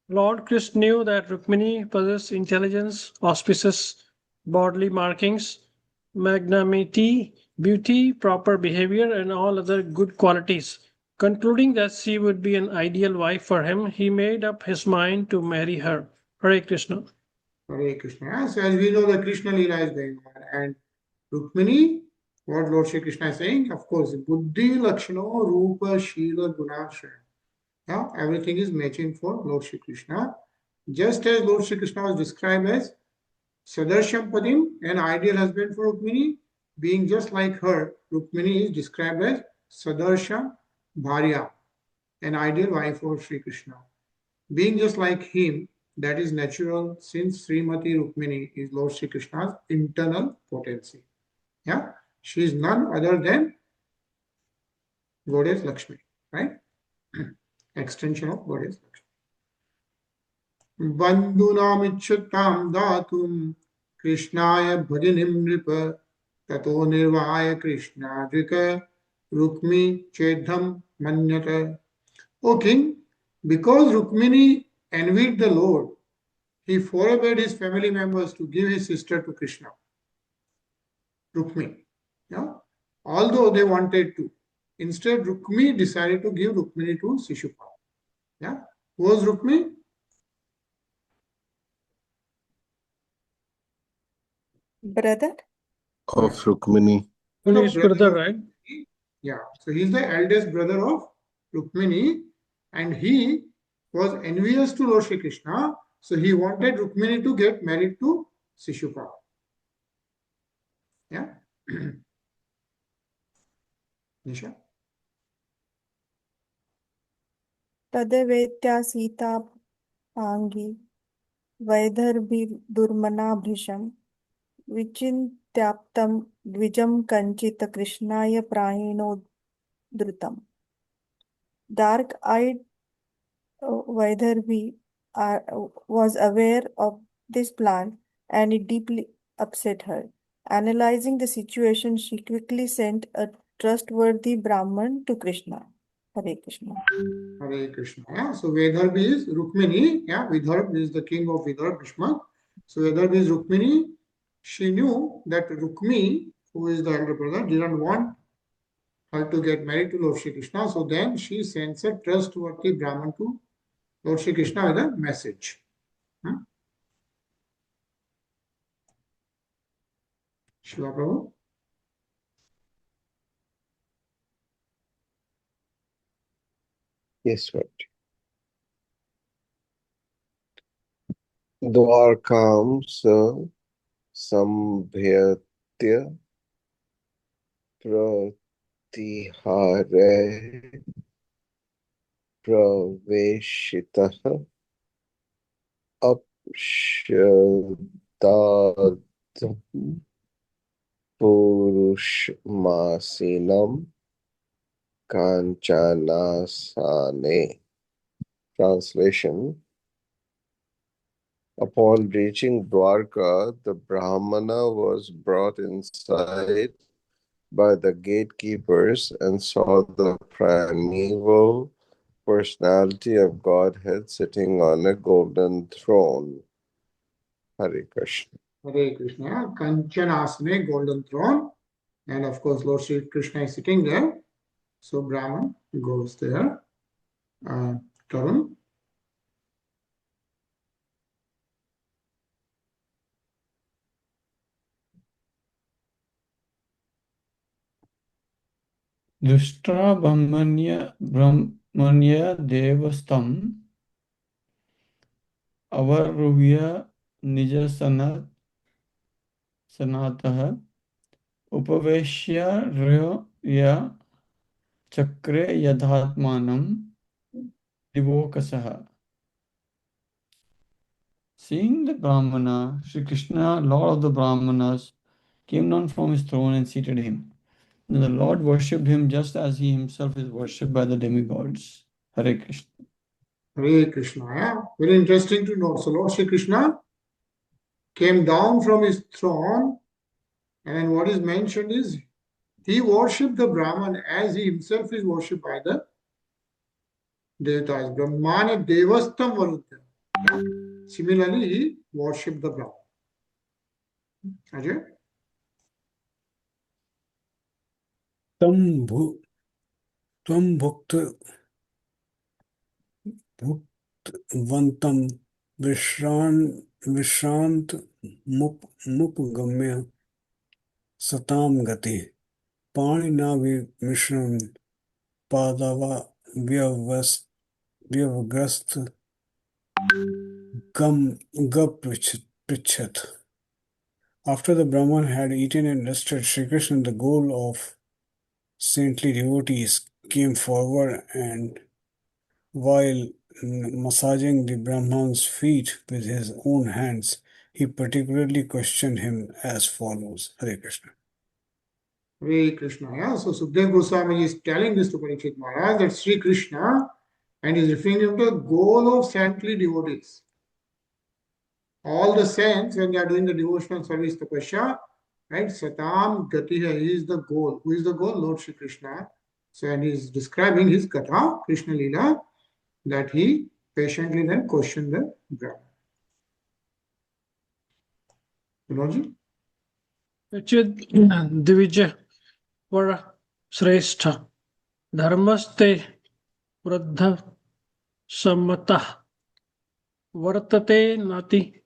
Lord Krishna knew that Rukmini possessed intelligence, auspicious bodily markings, magnanimity, beauty, proper behavior, and all other good qualities. Concluding that she would be an ideal wife for him, he made up his mind to marry her. Hare Krishna. Hare Krishna. So as we know, the Krishna Leela is going on. And Rukmini, what Lord Shri Krishna is saying, of course, Buddhi, Lakshano, Rupa, Shila, Guna, Shreya. Yeah, everything is matching for Lord Shri Krishna. Just as Lord Shri Krishna was described as Sadarsham Padim, an ideal husband for Rukmini, being just like her, Rukmini is described as Sadarsham Bharya, an ideal wife for Sri Krishna. Being just like him, that is natural since Srimati Rukmini is Lord Sri Krishna's internal potency. Yeah, she is none other than Goddess Lakshmi, right? Extension of Goddess Lakshmi. Bandhunamichyatam datum Krishnaya bhajanim nripa tato nirvaya Krishna drika Rukmi chedham manyata. O king, because Rukmini envied the Lord, he forbade his family members to give his sister to Krishna, Rukmi. Yeah? Although they wanted to. Instead, Rukmi decided to give Rukmini to Shishupal. Yeah? Who was Rukmi? Brother? Of Rukmini. The Rukmini's brother brother, of right? Rukmini. Yeah. So he's the eldest brother of Rukmini, and he was envious to Lord Shri Krishna. So he wanted Rukmini to get married to Shishupal. Yeah. Nisha? तदेवेत्या सीतापाङ्गी वैदर्भिर्दुर्मनाभृशं विचिन्त्याप्तं द्विजं कञ्चित् कृष्णाय प्राणिनोद्धृतम्. Dark-eyed Vaidarbhi was aware of this plan and it deeply upset her. Analyzing the situation, she quickly sent a trustworthy Brahman to Krishna. Hare Krishna. Hare Krishna. Yeah. So Vedarbhi is Rukmini. Yeah. Vidarbh is the king of Vidarbh, Bhishma. So Vedarbhi is Rukmini. She knew that Rukmi, who is the elder brother, didn't want her to get married to Lord Shri Krishna. So then she sends a trustworthy Brahman to Lord Shri Krishna with a message. Shiva Prabhu. Yes, right. Dwarkam sambhyatya pratihare praveshitah apshadad purushmasinam kanchanasane. Translation: upon reaching Dwarka, the Brahmana was brought inside by the gatekeepers and saw the primeval personality of Godhead sitting on a golden throne. Hare Krishna. Hare Krishna. Kanchanasane, golden throne. And of course, Lord Sri Krishna is sitting there. So Brahman goes there. Tarun. दृष्ट्वा ब्रह्मण्य देवस्तम् अवरुह्य निजसनातः उपवेश्य हृय चक्रे यथात्मानं दिवोकसः. Seeing the Brahmana, Sri Krishna, Lord of the Brahmanas, came down from his throne and seated him. Then the Lord worshipped him just as he himself is worshipped by the demigods. Hare Krishna. Hare Krishna. Yeah? Very interesting to note. So Lord Sri Krishna came down from his throne, and then what is mentioned is he worshipped the Brahman as he himself is worshipped by the Devatas. Brahmana Devastam Varutya. Similarly, he worshipped the Brahman. Ajay? Tam bhuktvantam vishrant mupgamya satam gati panina mishram padava vyavgrast gapritchat. After the Brahman had eaten and rested, Sri Krishna, the goal of saintly devotees, came forward and while massaging the Brahman's feet with his own hands, he particularly questioned him as follows. Hare Krishna. Hare Krishna. Yeah? So Sukdev Goswami is telling this to Parikshit Maharaj that Sri Krishna, and is referring to the goal of saintly devotees. All the saints, when they are doing the devotional service, tapasya, right? Satam Gatiha is the goal. Who is the goal? Lord Sri Krishna. So, and he is describing his Katha, Krishna Leela, that he patiently then questioned the Brahman. Vinodji? Chid Divija Vara Srestha Dharmaste Vruddha Sammata Vartate Nati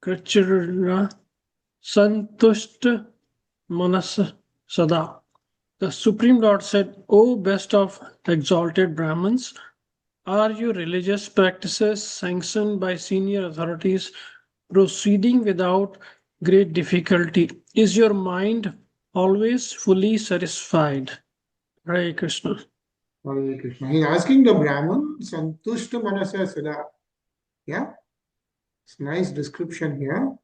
Kṛṣṇa Santushta Manas Sada. The Supreme Lord said, O best of exalted Brahmins, are your religious practices sanctioned by senior authorities proceeding without great difficulty? Is your mind always fully satisfied? Hare Krishna. Hare Krishna. He is asking the Brahman, Santushta Manasa Sada. Yeah? It's a nice description here.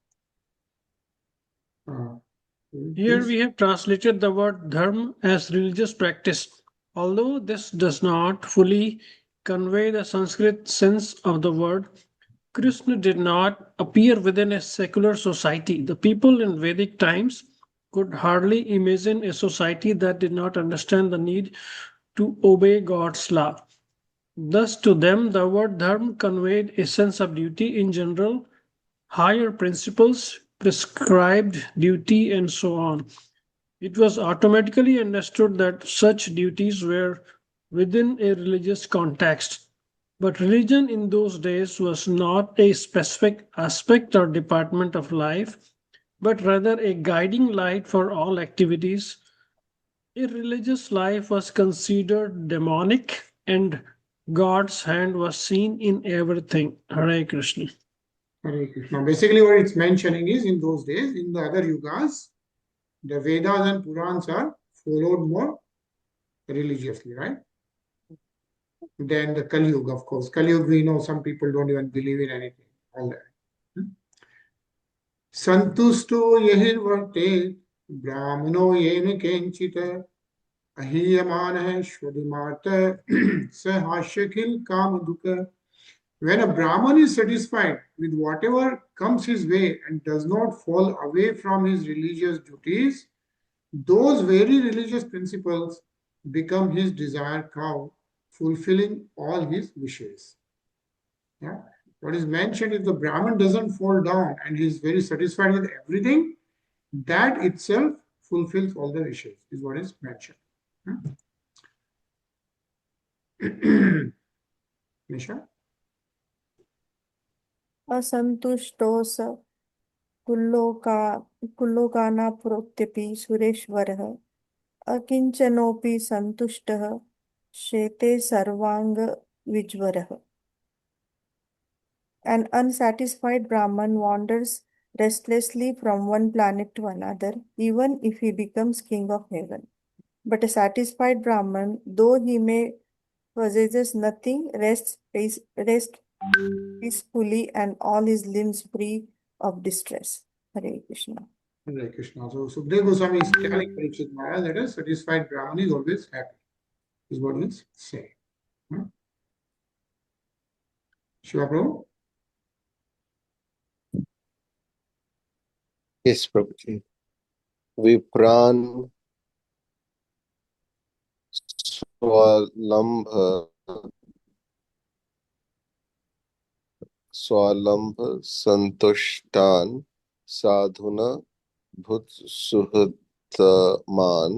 Here we have translated the word dharma as religious practice. Although this does not fully convey the Sanskrit sense of the word, Krishna did not appear within a secular society. The people in Vedic times could hardly imagine a society that did not understand the need to obey God's law. Thus, to them, the word dharma conveyed a sense of duty in general, higher principles, prescribed duty, and so on. It was automatically understood that such duties were within a religious context. But religion in those days was not a specific aspect or department of life, but rather a guiding light for all activities. A religious life was considered demonic, and God's hand was seen in everything. Hare Krishna. Hare Krishna. Basically, what it's mentioning is in those days, in the other yugas, the Vedas and Purans are followed more religiously, right? Then the Kali Yuga, of course. Kali Yuga, we know some people don't even believe in anything, all that. Santusto yahirvarte brahmano yena kenchita ahiyamana shvadimarta sahashakil kamaduka. When a Brahman is satisfied with whatever comes his way and does not fall away from his religious duties, those very religious principles become his desired cow, fulfilling all his wishes. Yeah? What is mentioned, if the Brahman doesn't fall down and he is very satisfied with everything, that itself fulfills all the wishes, is what is mentioned. Nisha? असन्तुष्टो स कुल्लोकानाप्रोक्त्यपि सुरेश्वरः अकिञ्चनोऽपि सन्तुष्टः शेते सर्वाङ्गविज्वरः. An unsatisfied Brahman wanders restlessly from one planet to another, even if he becomes king of heaven. But a satisfied Brahman, though he may possesses nothing, rests peacefully and all his limbs free of distress. Hare Krishna. Hare Krishna. So Sukdev Goswami is telling Parikshit Maharaj that a satisfied Brahman is always happy, is what he is saying. Shiva Prabhu? Yes, Prabhuji. Vipran swalambha santushtan sadhuna bhut suhataman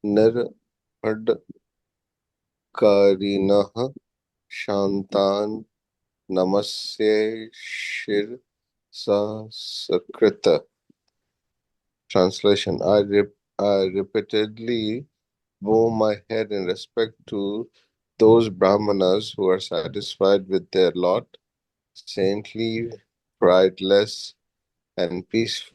nirhad karinah shantan namasya shir sakrita. Translation: I repeatedly bow my head in respect to those brahmanas who are satisfied with their lot, saintly, prideless, and peaceful.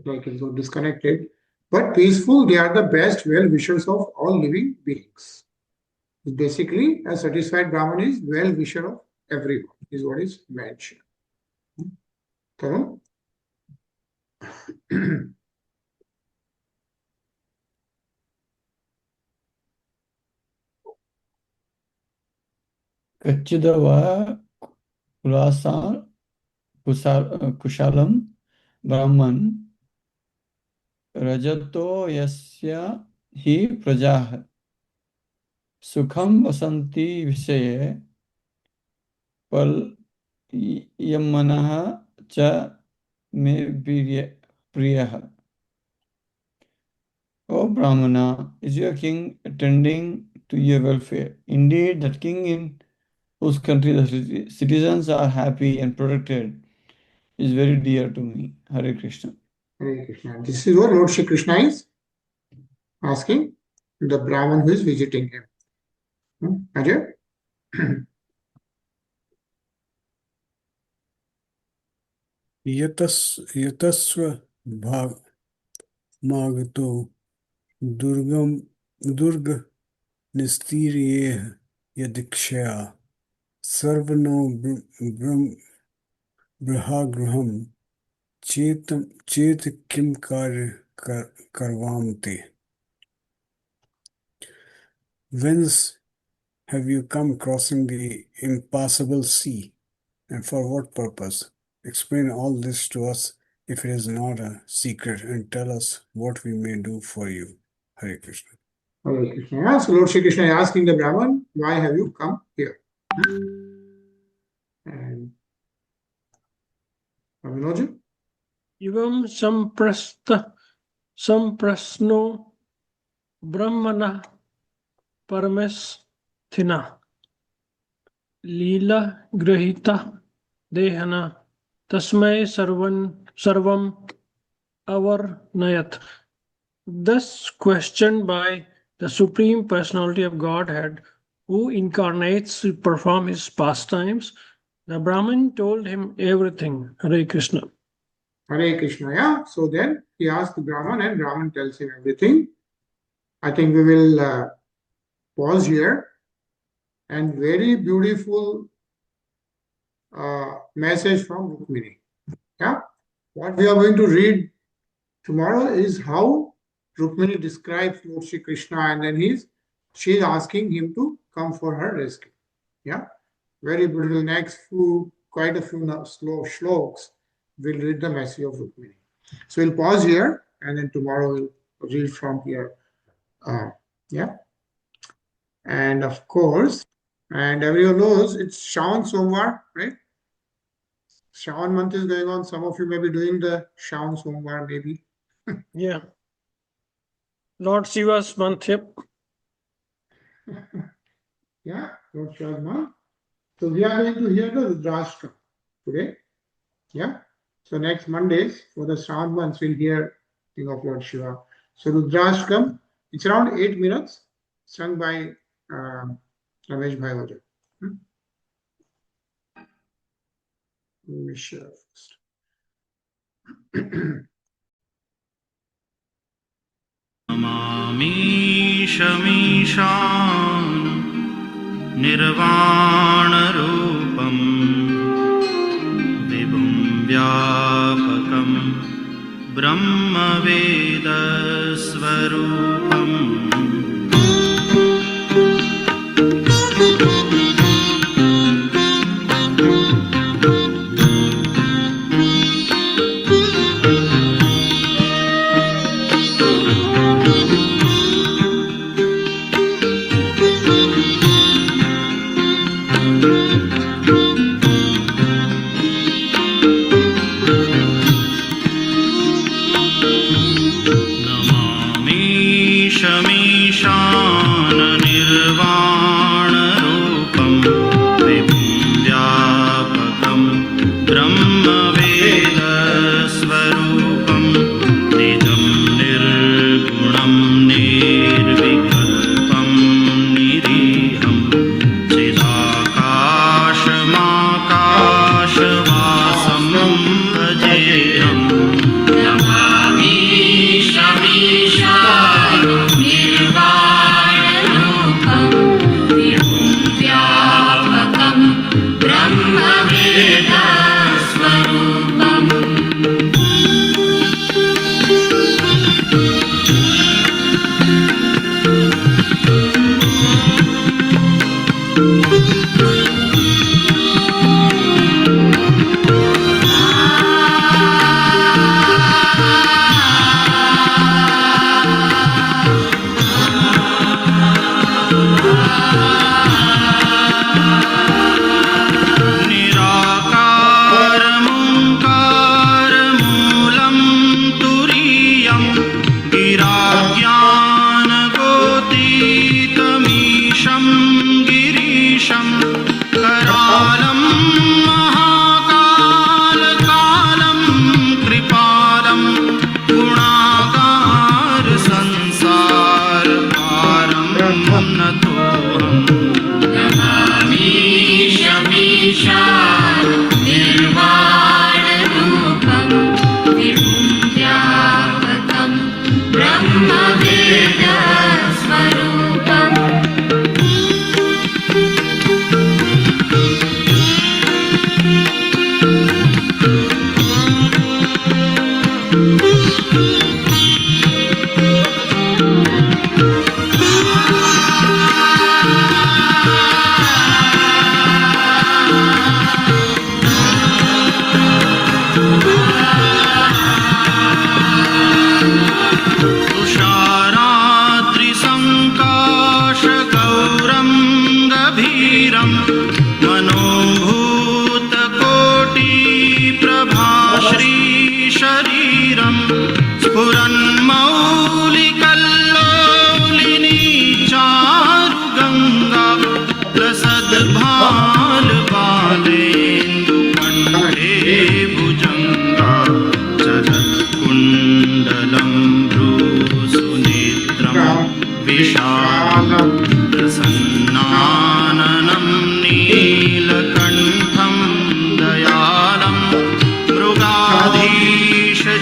Like it's so disconnected. But peaceful, they are the best well-wishers of all living beings. Basically, a satisfied Brahman is well-wisher of everyone, is what is mentioned. Tarun? Kachidava Kushalam Brahman Rajato Yasya Hi Prajah Sukham Vasanti Vishaye Pal Yamanaha Cha Me Priyaha. O Brahmana, is your king attending to your welfare? Indeed, that king in whose country the citizens are happy and protected is very dear to me. Hare Krishna. Hare Krishna. This is what Lord Shri Krishna is asking the Brahman who is visiting him. Ajay? Yatasva Magato Durga Nistirye Yadikshya Sarvano Brahagraham Chet Kim Karvamte. Whence have you come crossing the impassable sea, and for what purpose? Explain all this to us if it is not a secret, and tell us what we may do for you. Hare Krishna. Hare Krishna. So Lord Shri Krishna is asking the Brahman, why have you come here? And Abhinoj? Ivam samprasno brahmana paramesthina lila grahita dehana tasmai sarvam avarnayat. Thus questioned by the Supreme Personality of Godhead, who incarnates to perform his pastimes, the Brahmin told him everything. Hare Krishna. Hare Krishna. Yeah. So then he asks the Brahman and Brahman tells him everything. I think we will pause here. And very beautiful message from Rukmiṇī. Yeah, what we are going to read tomorrow is how Rukmiṇī describes Lord Shri Krishna, and then she is asking him to come for her rescue. Yeah, very beautiful. Next quite a few slow shloks, we'll read the message of Rukmiṇī. So we'll pause here, and then tomorrow we'll read from here. Yeah, and of course, and everyone knows it's Shravan Somvar, right? Shravan month is going on. Some of you may be doing the Shravan Somvar, maybe. Yeah. Lord Shiva's month, yep. Yeah, Lord Shiva's month. So we are going to hear the Rudrashtam today. Yeah. So next Mondays for the Shravan months, we'll hear thing of Lord Shiva. So Rudrashtam, it's around 8 minutes, sung by Ramesh Bhai Vajay. Let me share first. Namamīṣamīṣān nirvāṇarūpam vibhum vyāpakam brahmavedasvarūpam.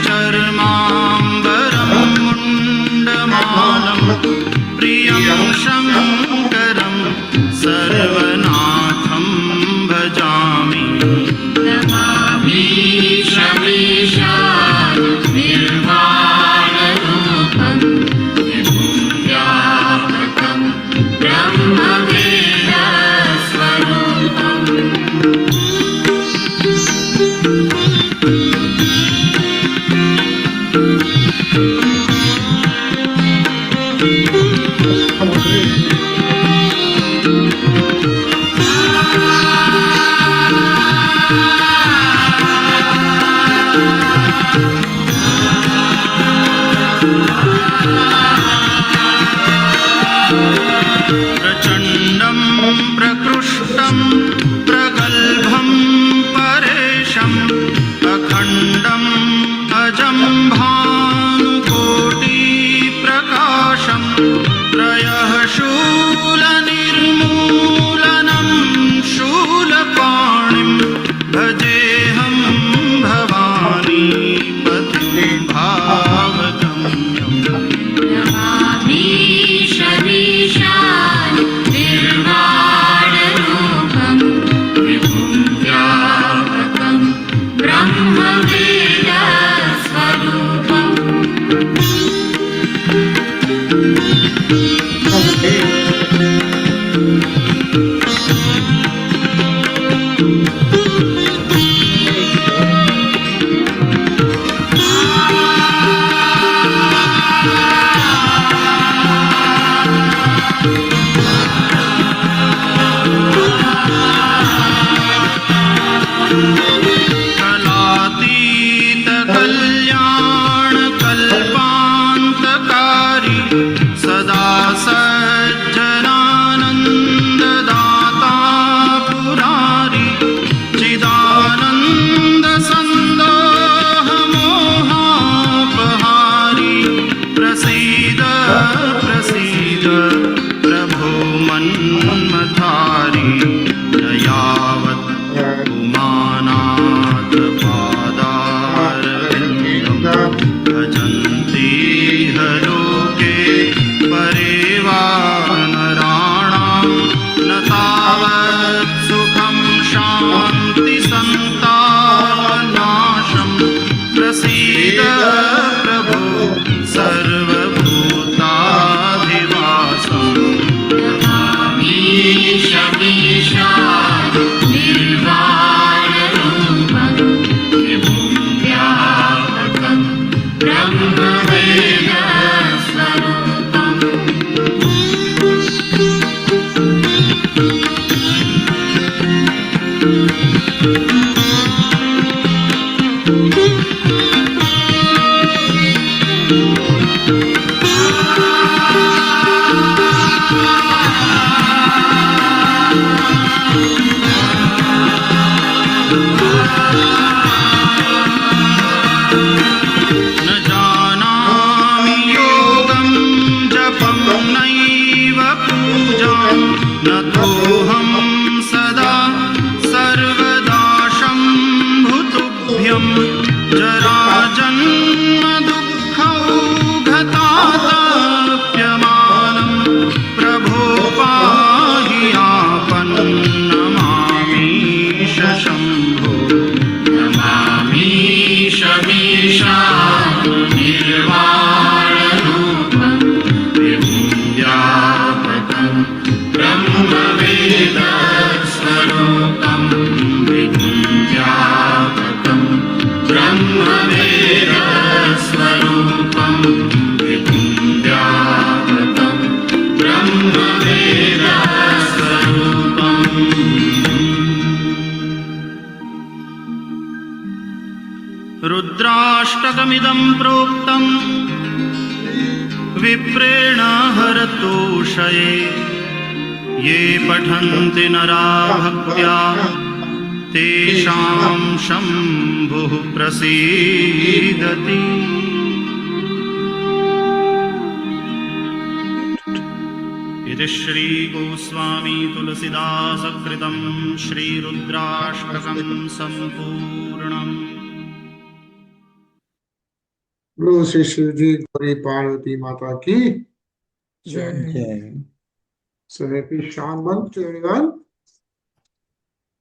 Churma भावगम्यम् नमामीशमीशान् निर्वाणरूपं विभुं व्यापकं ब्रह्मवेदस्वरूपम् कलातीत कल्याण कल्पान्तकारी सदा सज्जनानन्ददाता पुरारी चिदानन्द सन्दोह मोहापहारी प्रसीद प्रसीद प्रभो मन्मथारी न यावत् उमानाथ पादारविन्दं भजन्ति लोके परे वा नराणां न तावत् सुखं शान्ति सन्तापनाशं प्रसीद प्रभो सर्वभूताधिवासम् नमामीशमीशान् निर्वाणरूपं विभुं व्यापकं ब्रह्मवेदस्वरूपम् न जानामि योगं जपं नैव पूजां न तोऽहं सदा सर्वदा शम्भुतुभ्यं जराजन्म दुःखौघतातप्यमानं प्रभो पाहि आपन्नमामीश शम्भो नमामीशमीशान् निर्वाणरूपं विभुं व्यापकं ब्रह्मवेदस्वरूपं विभुं व्यापकं ब्रह्मवेदस्वरूपं विभुं व्यापकं ब्रह्मवेदस्वरूपम् रुद्राष्टकमिदं प्रोक्तं विप्रेण हरतोषये ये पठन्ति नरा भक्त्या तेषां शम्भुः प्रसीदति। इति श्रीगोस्वामी तुलसीदासकृतं श्रीरुद्राष्टकं सम्पूर्णम्। बोलो श्री शिव जी गौरी पार्वती माता की जय। Jai. So happy Shan month to everyone.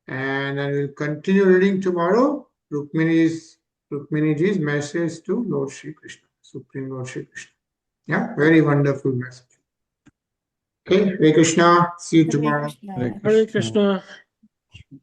And I will continue reading tomorrow Rukmiṇī-Ji's message to Lord Shri Krishna, Supreme Lord Shri Krishna. Yeah, very wonderful message. Okay, Hare Krishna. See you tomorrow. Hare Hare Krishna. Krishna.